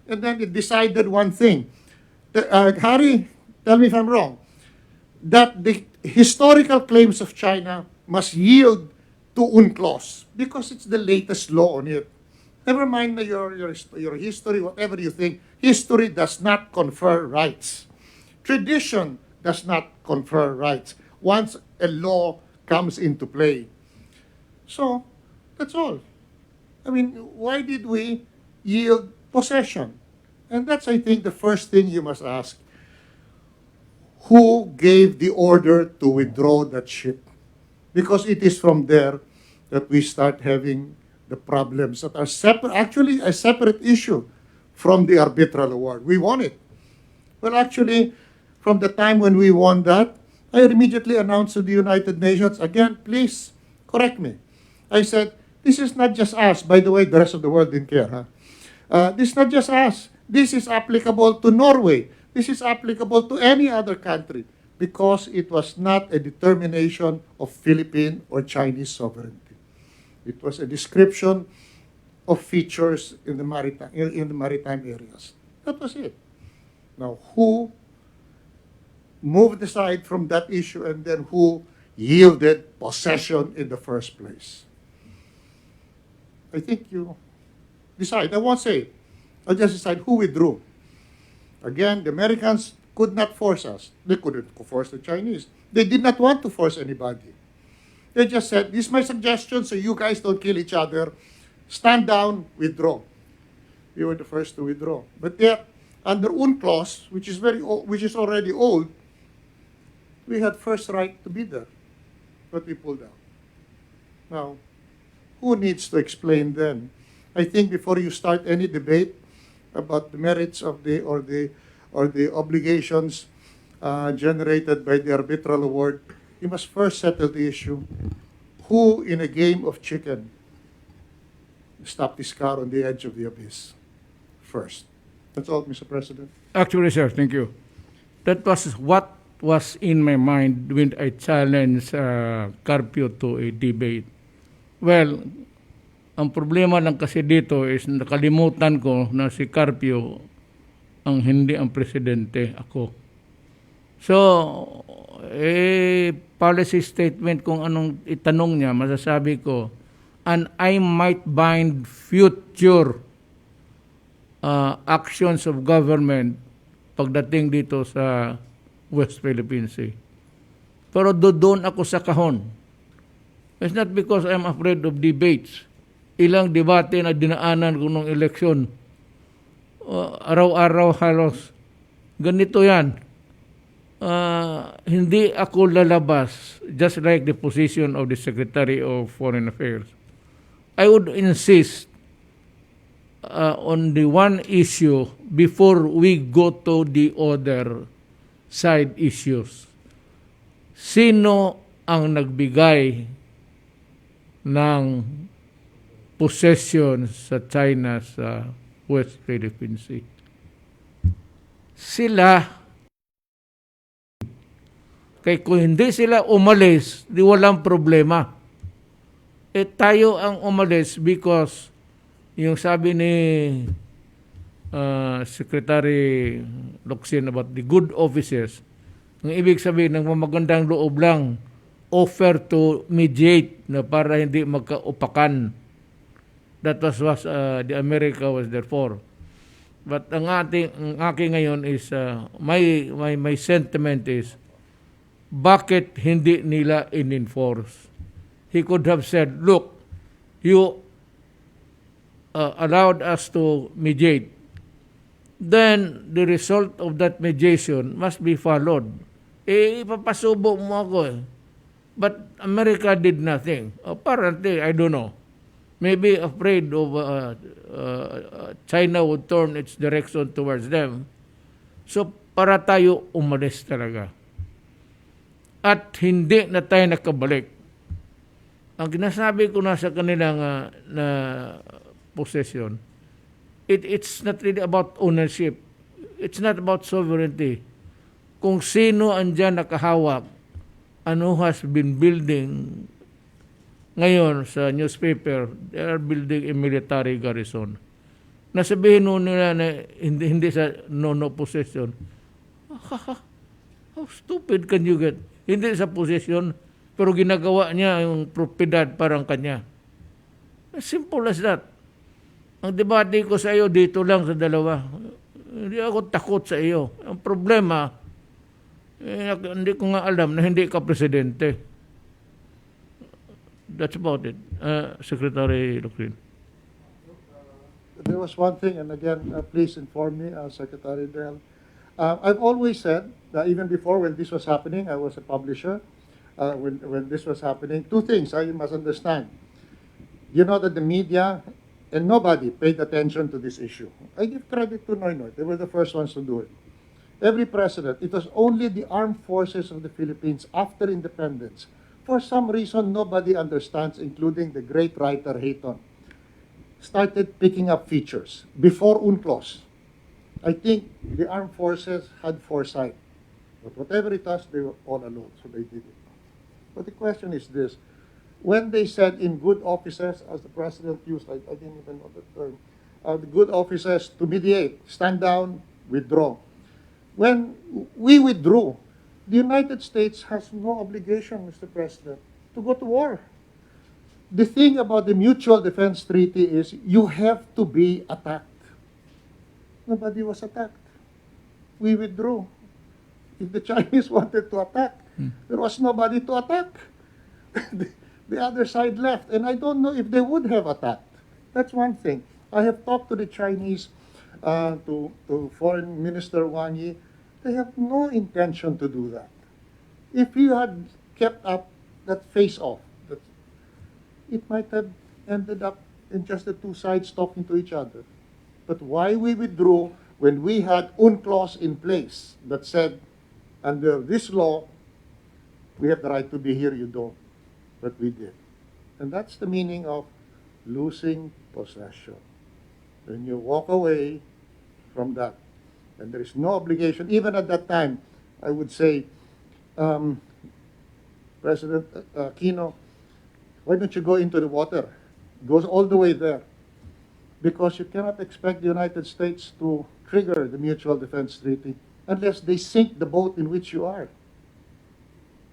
And then they decided one thing. Harry, tell me if I'm wrong, that the historical claims of China must yield to UNCLOS because it's the latest law on it. Never mind your history, whatever you think. History does not confer rights. Tradition does not confer rights once a law comes into play. So, that's all. I mean, why did we yield possession? And that's, I think, the first thing you must ask. Who gave the order to withdraw that ship? Because it is from there that we start having the problems that are actually a separate issue from the arbitral award. We won it. Well, actually, from the time when we won that, I immediately announced to the United Nations, again, please correct me. I said, this is not just us. By the way, the rest of the world didn't care. This is not just us. This is applicable to Norway. This is applicable to any other country because it was not a determination of Philippine or Chinese sovereignty. It was a description of features in the maritime areas. That was it. Now, who moved aside from that issue and then who yielded possession in the first place? I think you decide. I won't say. I'll just decide who withdrew. Again, the Americans could not force us. They couldn't force the Chinese. They did not want to force anybody. They just said, this is my suggestion so you guys don't kill each other. Stand down, withdraw. We were the first to withdraw. But yet, under UNCLOS, which is already old, we had first right to be there. But we pulled out. Now, who needs to explain then? I think before you start any debate about the merits of the obligations generated by the arbitral award, you must first settle the issue. Who in a game of chicken stopped this car on the edge of the abyss first? That's all, Mr. President. Actually, sir, thank you. That was what was in my mind when I challenged Carpio to a debate. Well, ang problema lang kasi dito is nakalimutan ko na si Carpio ang hindi ang presidente, ako. So, policy statement kung anong itanong niya, masasabi ko, and I might bind future actions of government pagdating dito sa West Philippine Sea. Pero doon ako sa kahon. It's not because I'm afraid of debates. Ilang debate na dinaanan ko nung eleksyon. Araw-araw halos. Ganito yan. Hindi ako lalabas, just like the position of the Secretary of Foreign Affairs. I would insist on the one issue before we go to the other side issues. Sino ang nagbigay ng possession sa China sa West Philippine Sea? Sila. Kaya kung hindi sila umalis, di walang problema. Tayo ang umalis because yung sabi ni Secretary Locsin about the good offices, ang ibig sabihin ng magandang loob lang, offer to mediate na para hindi magkaupakan. That was the America was there for. But ang aking ngayon is my sentiment is bakit hindi nila in-enforce? He could have said, look, you allowed us to mediate. Then the result of that mediation must be followed. Ipapasubo mo ako eh. But America did nothing. Apparently, I don't know. Maybe afraid of China would turn its direction towards them. So, para tayo umalis talaga. at hindi na tayo nakabalik. Ang ginasabi ko na sa kanilang na possession, it's not really about ownership. It's not about sovereignty. Kung sino andyan nakahawak, ano has been building ngayon sa newspaper, they are building a military garrison. Nasabihin nila na hindi sa no possession. How stupid can you get? Hindi sa possession, pero ginagawa niya yung propiedad parang kanya. As simple as that. Ang debate ko sa iyo dito lang sa dalawa. Hindi ako takot sa iyo. Ang problema, hindi ko nga alam na hindi ka presidente. That's about it. Secretary Lucrin. There was one thing, and again, please inform me, Secretary Del. I've always said that even before when this was happening, I was a publisher. When this was happening, two things you must understand. You know that the media and nobody paid attention to this issue. I give credit to Noynoy. They were the first ones to do it. Every president, it was only the armed forces of the Philippines after independence. For some reason, nobody understands, including the great writer Hayton, started picking up features before UNCLOS. I think the armed forces had foresight. But whatever it was, they were all alone, so they did it. But the question is this. When they said in good offices, as the president used, I didn't even know the term, the good offices to mediate, stand down, withdraw. When we withdrew, the United States has no obligation, Mr. President, to go to war. The thing about the Mutual Defense Treaty is you have to be attacked. Nobody was attacked. We withdrew. If the Chinese wanted to attack, there was nobody to attack. The other side left, and I don't know if they would have attacked. That's one thing. I have talked to the Chinese, to Foreign Minister Wang Yi. They have no intention to do that. If you had kept up that face-off, it might have ended up in just the two sides talking to each other. But why we withdrew when we had UNCLOS in place that said, under this law, we have the right to be here, you don't. But we did. And that's the meaning of losing possession. When you walk away from that, and there is no obligation, even at that time, I would say, President Aquino, why don't you go into the water? It goes all the way there. Because you cannot expect the United States to trigger the Mutual Defense Treaty unless they sink the boat in which you are.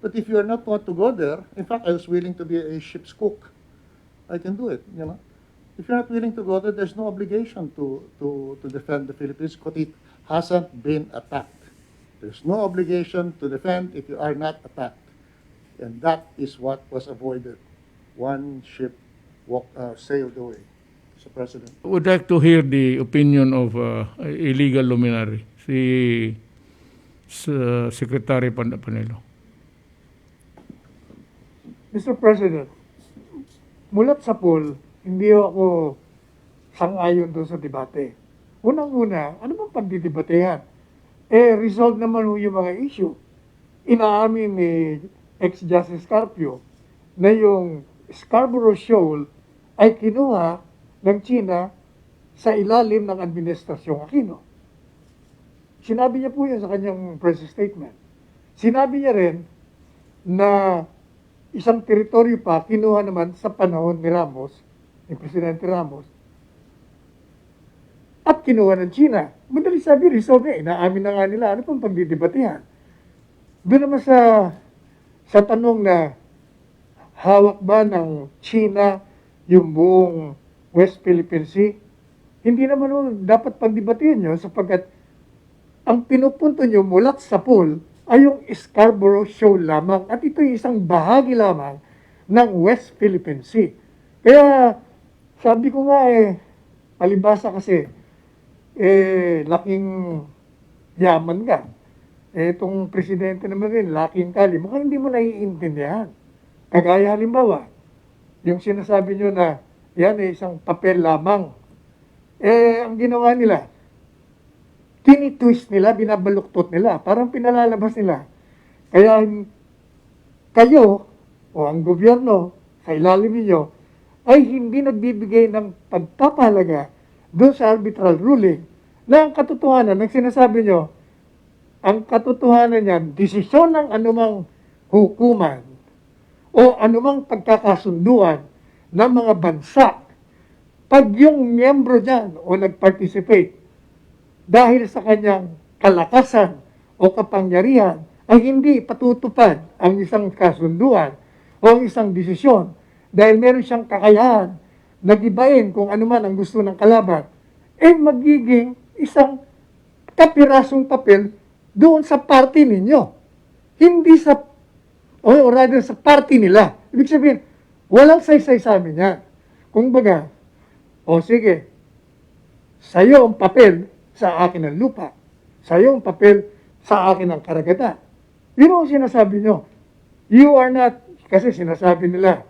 But if you are not want to go there, in fact, I was willing to be a ship's cook. I can do it, you know. If you're not willing to go there, there's no obligation to defend the Philippines because it hasn't been attacked. There's no obligation to defend if you are not attacked. And that is what was avoided. One ship sailed away. Mr. President. I would like to hear the opinion of illegal luminary, si Secretary Panelo. Mr. President, mulat sa poll, hindi ako sang-ayon doon sa debate. Unang-una, ano bang pagdidebatehan? Resolve naman yung mga issue. Inaamin ni ex-Justice Carpio na yung Scarborough Shoal ay kinuha ng China sa ilalim ng Administrasyong Aquino. Sinabi niya po yun sa kanyang press statement. Sinabi niya rin na isang teritoryo pa kinuha naman sa panahon ni Ramos, ni Presidente Ramos, at kinuha ng China. Madali sabi, resolve na, inaamin na nga nila, ano pang pagdidebatehan? Doon naman sa tanong na hawak ba ng China yung buong West Philippine Sea, hindi naman dapat pagdebatehan nyo sapagkat ang pinupunto nyo mula sa pool ay yung Scarborough Shoal lamang at ito yung isang bahagi lamang ng West Philippine Sea. Kaya sabi ko nga palibasa kasi laking yaman ka. Itong presidente naman rin, laking kali. Mukhang hindi mo naiintindihan. Kagaya halimbawa, yung sinasabi nyo na yan ay isang papel lamang. Ang ginawa nila, tinitwist nila, binabaluktot nila, parang pinalalabas nila. Kaya kayo o ang gobyerno sa ilalim ninyo ay hindi nagbibigay ng pagpapahalaga doon sa arbitral ruling na ang katotohanan ng sinasabi nyo, ang katotohanan niyan, desisyon ng anumang hukuman o anumang pagkakasunduan ng mga bansa, pag yung miyembro niyan o nag-participate dahil sa kanyang kalakasan o kapangyarihan ay hindi patutupad ang isang kasunduan o ang isang desisyon dahil meron siyang kakayahan na gibain kung ano man ang gusto ng kalaban, magiging isang kapirasong papel doon sa party ninyo. Hindi sa, o rather sa party nila. Ibig sabihin, walang saysay sa amin yan. Kung baga, sige, sa'yo ang papel sa akin ang lupa. Sa'yo ang papel sa akin ang karagatan. Yun ang sinasabi nyo. You are not, kasi sinasabi nila,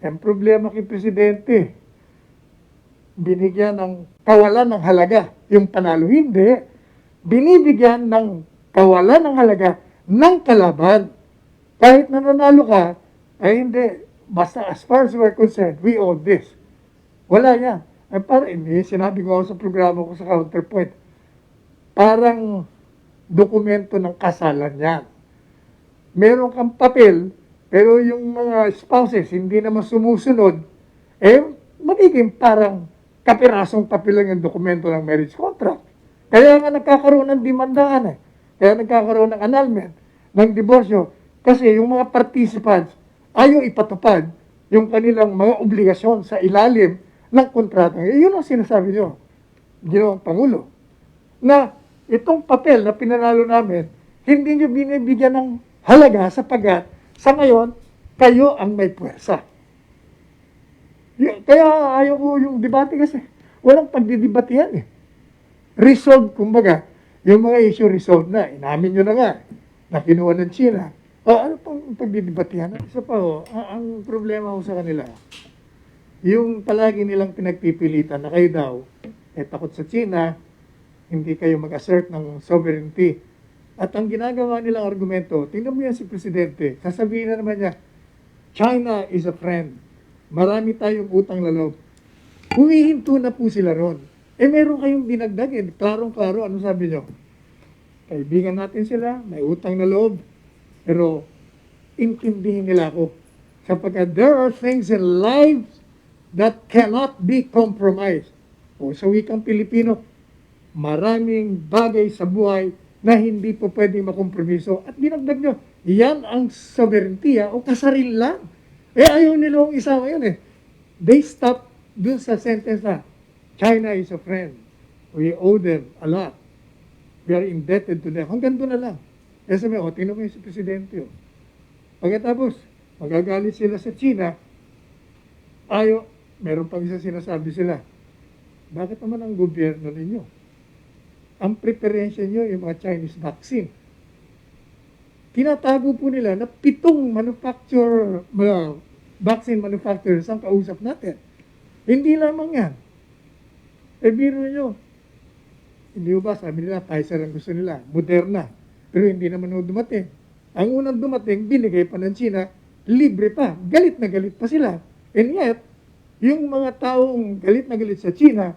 ang problema kay Presidente, binigyan ng kawalan ng halaga. Yung panalo hindi, binibigyan ng kawalan ng halaga ng kalaban. Kahit nananalo ka, ay hindi. Basta as far as we're concerned, we own this. Wala yan. Ay parang, sinabi ko sa programa ko sa Counterpoint, parang dokumento ng kasalan yan. Meron kang papel, pero yung mga spouses hindi naman sumusunod, magiging parang kapirasong papel lang yung dokumento ng marriage contract. Kaya nga nagkakaroon ng demandaan Kaya nagkakaroon ng annulment, ng diborsyo, kasi yung mga participants ayaw ipatupad yung kanilang mga obligasyon sa ilalim ng kontrata. Yun ang sinasabi nyo, Ginoong Pangulo, na itong papel na pinanalo namin, hindi nyo binibigyan ng halaga sapagat sa ngayon, kayo ang may puwersa. Kaya ayaw ko yung debate kasi walang pagdidebate yan Resolved, kumbaga, yung mga issue resolved na. Inamin nyo na nga, na kinuha ng China. Ano pang pagdidebate yan? Isa pa ang problema ko sa kanila, yung palagi nilang pinagpipilitan na kayo daw, takot sa China, hindi kayo mag-assert ng sovereignty. At ang ginagawa nilang argumento, tingnan mo yan si Presidente, sasabihin na naman niya, China is a friend. Marami tayong utang na loob. Humihinto na po sila ron. Meron kayong dinagdag Klarong-klaro, ano sabi nyo? Kaibigan natin sila, may utang na loob, pero intindihin nila ako. Sapagkat there are things in life that cannot be compromised. Sa wikang Pilipino, maraming bagay sa buhay na hindi po pwedeng makompromiso. At dinagdag nyo, yan ang sovereignty o kasaril lang. Ayaw nilang isama yun They stop dun sa sentence na, China is a friend. We owe them a lot. We are indebted to them. Hanggang doon na lang. Sabi, tingnan mo yung si Presidente. Pagkatapos, magagalit sila sa China, meron pang isa sinasabi sila, bakit naman ang gobyerno ninyo? Ang preferensya nyo yung mga Chinese vaccine. Tinatago po nila na 7 vaccine manufacturers ang kausap natin. Hindi lamang yan. Biro nyo. Hindi ba, sabi nila, Pfizer ang gusto nila, Moderna. Pero hindi naman dumating. Ang unang dumating, binigay pa ng China, libre pa. Galit na galit pa sila. And yet, yung mga taong galit na galit sa China,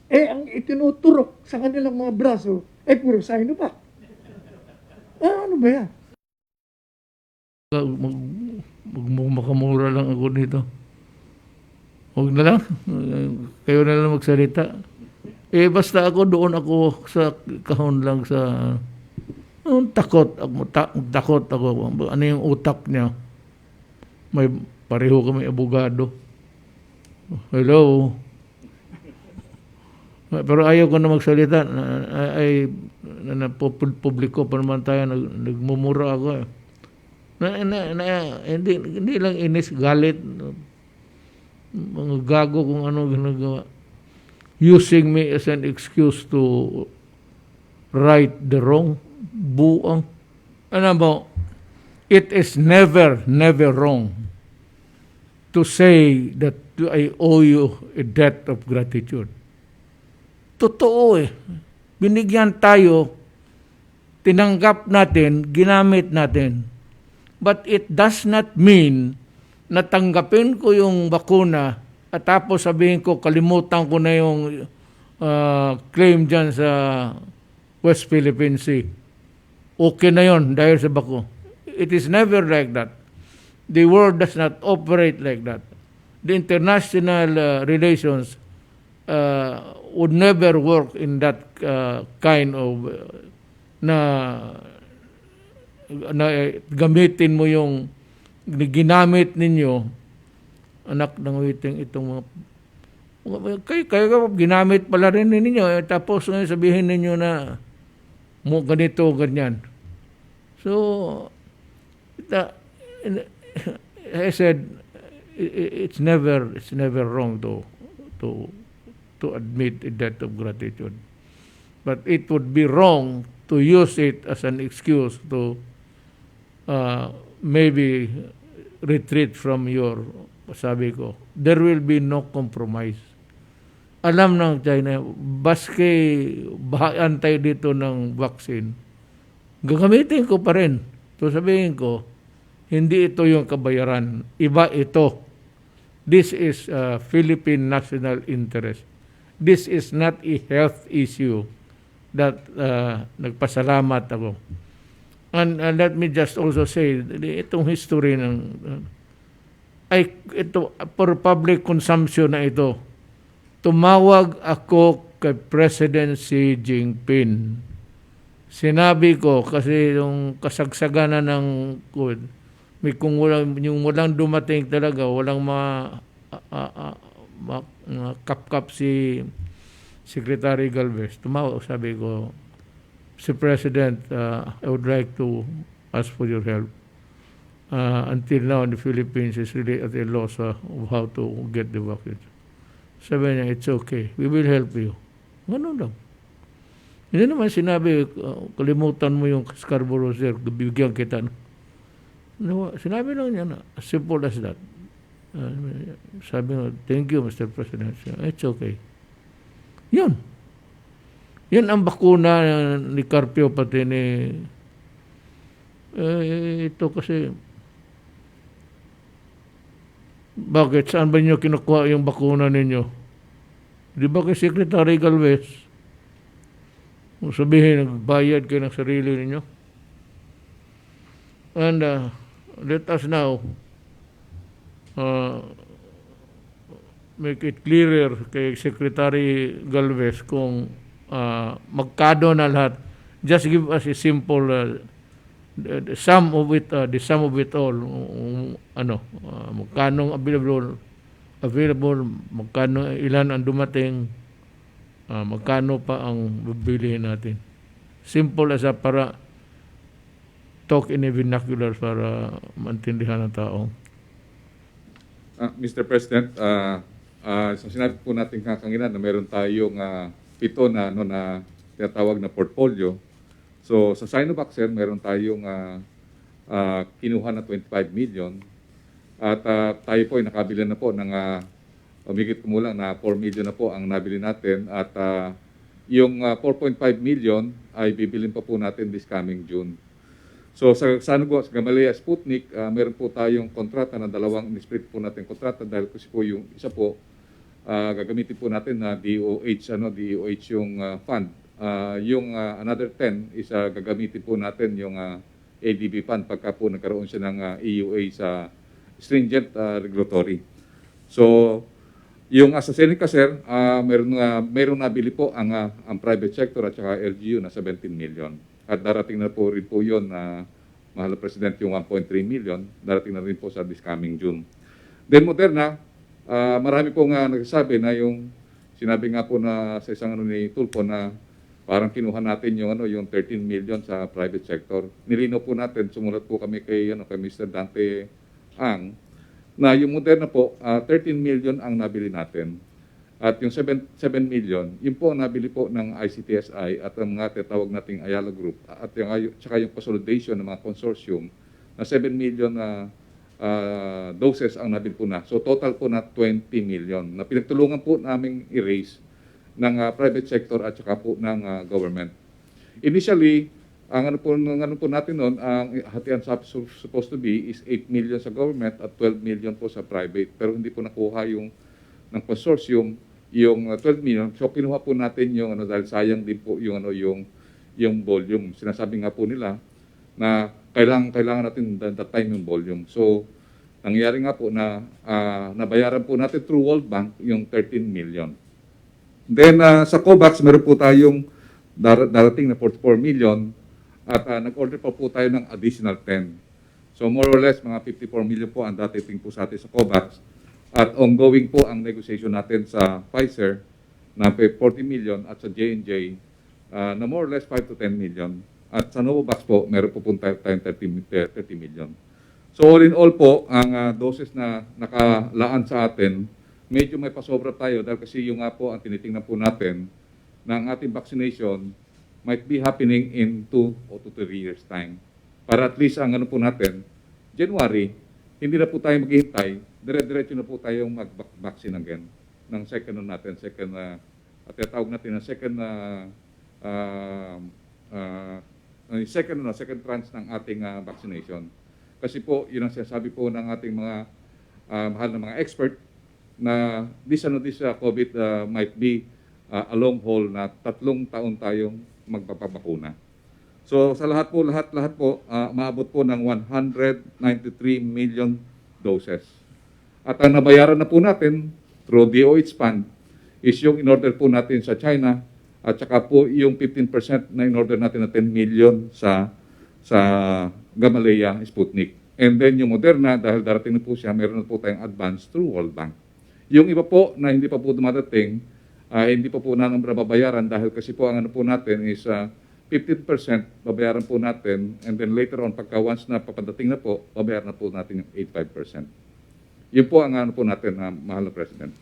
ang itinuturok sa kanilang mga braso, puro Sinovac. Ano ba yan? Makamura lang ako dito. Huwag na lang. Kayo na lang magsalita. Basta ako sa kahon lang sa takot ako. Ano yung utak niya? May pareho kami abogado. Hello. Pero ayaw ko na magsalita. Publiko pa naman tayo. Nagmumura ako hindi lang inis, galit. Mga gago kung ano ginagawa. Using me as an excuse to right the wrong. Buang. Ano ba? It is never wrong to say that I owe you a debt of gratitude. Totoo Binigyan tayo, tinanggap natin, ginamit natin. But it does not mean na tanggapin ko yung bakuna at tapos sabihin ko kalimutan ko na yung claim dyan sa West Philippine Sea. Okay na yon dahil sa bako. It is never like that. The world does not operate like that. The international relations would never work in that kind of na gamitin mo yung ginamit ninyo, anak ng witing, itong mga kayo ginamit pala rin ninyo, tapos ngayon sabihin ninyo na mo ganito, ganyan. So, I said, it's never wrong to admit a debt of gratitude. But it would be wrong to use it as an excuse to maybe retreat from your, sabi ko, there will be no compromise. Alam ng China, baske antay dito ng vaccine, gagamitin ko pa rin. So sabihin ko, hindi ito yung kabayaran, iba ito. This is Philippine national interest. This is not a health issue that nagpasalamat ako. And let me just also say, itong history ng ito for public consumption na ito. Tumawag ako kay President Xi Jinping. Sinabi ko kasi yung kasagsagan ng COVID, may kung walang dumating talaga, walang kapkap si Secretary Galvez. Tumawag, sabi ko, si President, I would like to ask for your help. Until now, in the Philippines is really at a loss of how to get the vaccine. Sabi niya, it's okay. We will help you. Ganun lang. Hindi naman sinabi, kalimutan mo yung Scarborough, sir, bibigyan kita. No, sinabi lang niya na, as simple as that. Sabi niya, thank you, Mr. President. It's okay. Yun. Yan ang bakuna ni Carpio pati ni ito kasi bakit? Saan ba niyo kinukuha yung bakuna ninyo? Di ba kay Secretary Galvez? Kung sabihin, nagbayad kayo ng sarili ninyo. And let us now make it clearer kay Secretary Galvez kung magkano na lahat. Just give us a simple the sum of it all. Magkano available, magkano ilan ang dumating, magkano pa ang bibilihin natin. Simple as para talk in a vernacular para maintindihan ng tao. Mr. President, so sinabi po natin kanina na meron tayong 7 na tinatawag na portfolio. So sa Sinovac, sir, meron tayong kinuha na 25 million. At tayo po ay nakabili na po ng umigit kumulang na 4 million na po ang nabili natin. At yung 4.5 million ay bibilin pa po natin this coming June. So sa Gamaleya Sputnik, meron po tayong kontrata na dalawang in-split po natin kontrata dahil kasi po yung isa po gagamitin po natin na DOH yung fund. Yung another 10 is gagamitin po natin yung ADB fund pagka po nagkaroon siya ng EUA sa stringent regulatory. So yung AstraZeneca, sir, meron nabili po ang private sector at saka LGU na 17 million. At darating na po rin po yun na mahal na President yung 1.3 million. Darating na rin po sa this coming June. Then Moderna, marami po nga nagsasabi na yung sinabi nga po na sa isang ni Tulfo na parang kinuha natin yung 13 million sa private sector. Nilino po natin, sumulat po kami kay Mr. Dante Ang na yung Moderna po 13 million ang nabili natin. At yung 7 million, yun po ang nabili po ng ICTSI at ang mga tinatawag nating Ayala Group at saka yung consolidation ng mga consortium na 7 million na doses ang nabili po na. So total po na 20 million na pinagtulungan po naming i-raise ng private sector at saka po ng government. Initially, ang ano po natin noon, ang hatian supposed to be is 8 million sa government at 12 million po sa private. Pero hindi po nakuha yung ng consortium yung 12 million. So kinuha po natin yung ano dahil sayang din po yung ano yung volume. Sinasabi nga po nila na kailangan natin that time yung volume. So nangyari nga po na nabayaran po natin through World Bank yung 13 million. Then sa COVAX meron po tayong darating na 44 million at nag-order pa po tayo ng additional 10. So more or less mga 54 million po ang darating po sa atin sa COVAX. At ongoing po ang negotiation natin sa Pfizer na 40 million at sa J&J na more or less 5 to 10 million. At sa Novavax po, meron po tayong 30 million. So all in all po, ang doses na nakalaan sa atin, medyo may pasobra tayo dahil kasi yung nga po ang tinitingnan po natin na ang ating vaccination might be happening in 2 or 3 years time. Para at least ang ano po natin, January, hindi na po tayo maghihintay, dire-diretso na po tayong mag-vaccine again ng second natin, second tranche ng ating vaccination. Kasi po, yun ang sinasabi po ng ating mga mahal na mga expert na this COVID might be a long haul na 3 taon tayong magpapabakuna. So sa lahat po, maabot po ng 193 million doses. At ang nabayaran na po natin through DOH fund is yung in-order po natin sa China at saka po yung 15% na in-order natin na 10 million sa Gamaleya Sputnik. And then yung Moderna, dahil darating na po siya, meron na po tayong advance through World Bank. Yung iba po na hindi pa po dumadating, hindi pa po namin babayaran dahil kasi po ang ano po natin is 15% babayaran po natin and then later on pagka once na papadating na po, babayaran na po natin yung 85%. Yun po ang ano po natin, mahal na President.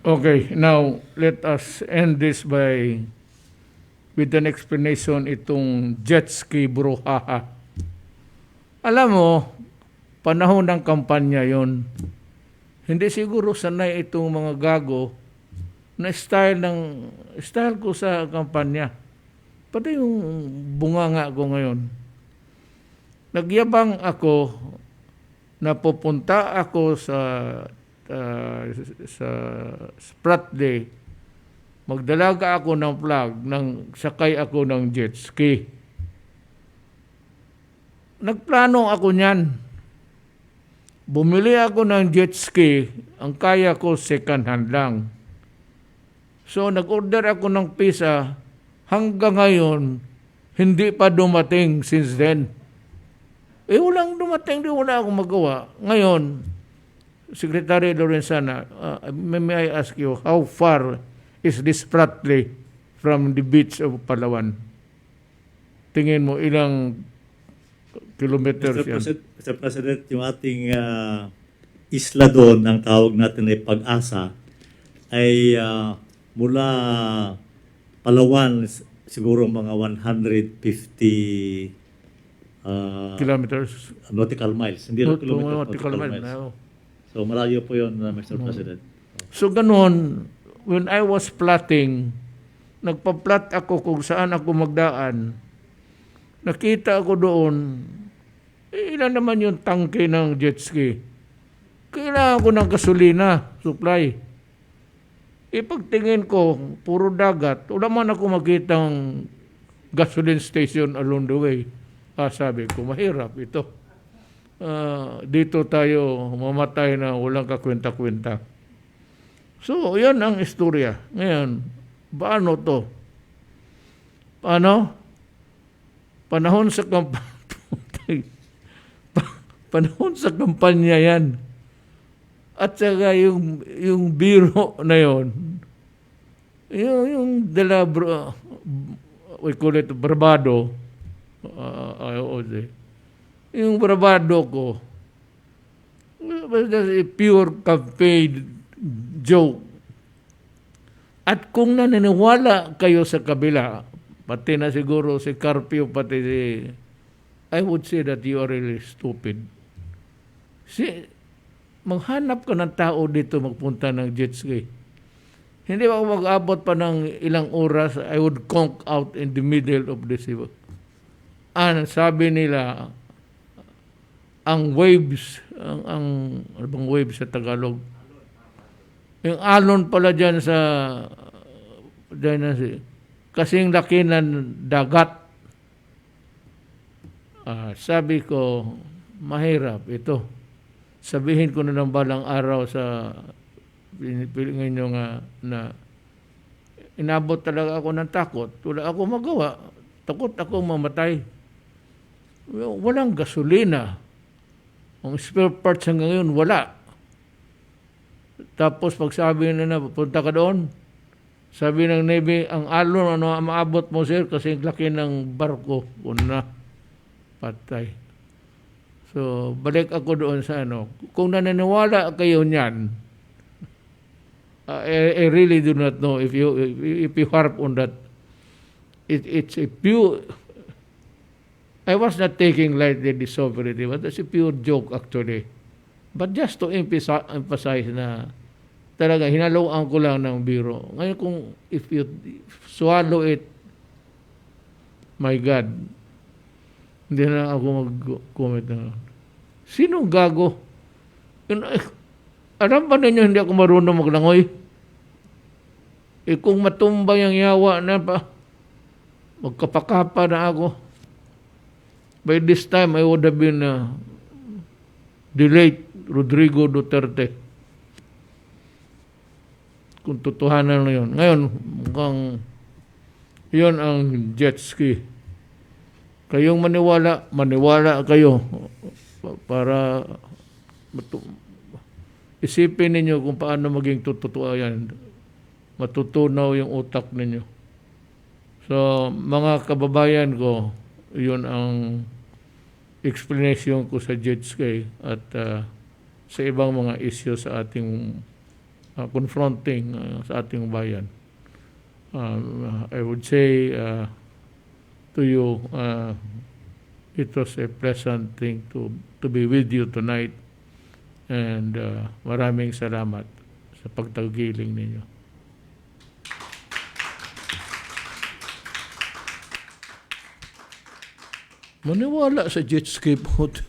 Okay, now let us end this with an explanation itong jet ski brouhaha. Alam mo, panahon ng kampanya yon. Hindi siguro sanay itong mga gago na style ko sa kampanya. Pati yung bunganga ko ngayon. Nagyabang ako na pupunta ako sa Sprat Day. Magdalaga ako ng flag, sakay ako ng jet ski. Nagplano ako niyan. Bumili ako ng jet ski, ang kaya ko second hand lang. So nag-order ako ng pizza. Hanggang ngayon, hindi pa dumating since then. Walang dumating, wala akong magawa. Ngayon, Secretary Lorenzana, may I ask you, how far is this Pratley from the beach of Palawan? Tingin mo, ilang kilometers yan? Mr. President, yung ating isla doon, ang tawag natin ay Pag-asa, ay mula Palawan, siguro mga 150 kilometers. Nautical miles. Hindi kilometers, nautical miles. No. So malayo po yun, Mr. President. So ganun, when I was plotting, nagpa-plot ako kung saan ako magdaan. Nakita ako doon, ilan naman yung tangke ng jet ski. Kailangan ko ng gasolina, supply. Pagtingin ko, puro dagat. Wala man ako makitang gasoline station along the way. Sabi ko, mahirap ito. Dito tayo mamatay na walang kakwenta-kwenta. So, yan ang istorya. Ngayon, paano to? Paano? Panahon sa panahon sa kampanya yan. At saka yung biro na yon, yung we call it bravado, yung bravado ko, was just a pure campaign joke. At kung naniniwala kayo sa kabila, pati na siguro si Carpio, pati I would say that you are really stupid. Maghanap ka ng tao dito magpunta ng jet ski. Hindi ba mag-abot pa ng ilang oras, I would conk out in the middle of the sabi nila, ang waves, ano bang waves sa Tagalog? Yung alon pala dyan sa, kasing laki ng dagat. Sabi ko, mahirap ito. Sabihin ko na ng balang araw sa pinipilingan nyo nga na inabot talaga ako ng takot. Wala ako magawa. Takot ako mamatay. Walang gasolina. Ang spare parts hanggang ngayon, wala. Tapos pag sabi na punta ka doon, sabi ng Navy, ang alon, ano maabot mo sir, kasi laki ng barko, una, patay. So, balik ako doon sa ano. Kung naniniwala kayo niyan, I really do not know if you harp on that. It's a pure. I was not taking lightly this sovereignty, but it's a pure joke actually. But just to emphasize na talaga hinaloan ko lang ng biro. Ngayon kung if you swallow it, my God, hindi na ako mag-comment na. Sinong gago? Alam ba ninyo hindi ako marunong maglangoy? Kung matumba yung yawa na pa, magkapakapa na ako. By this time, I would have been the late Rodrigo Duterte. Kung totohanan na yun. Ngayon, mukhang yun ang jet ski. Kayong maniwala kayo para isipin ninyo kung paano maging totoo yan. Matutunaw yung utak ninyo. So, mga kababayan ko, yun ang explanation ko sa jet ski at sa ibang mga issue sa ating confronting sa ating bayan. I would say to you, it was a pleasant thing to be with you tonight and maraming salamat sa pagtagiling ninyo. Maniwala sa jet ski boat.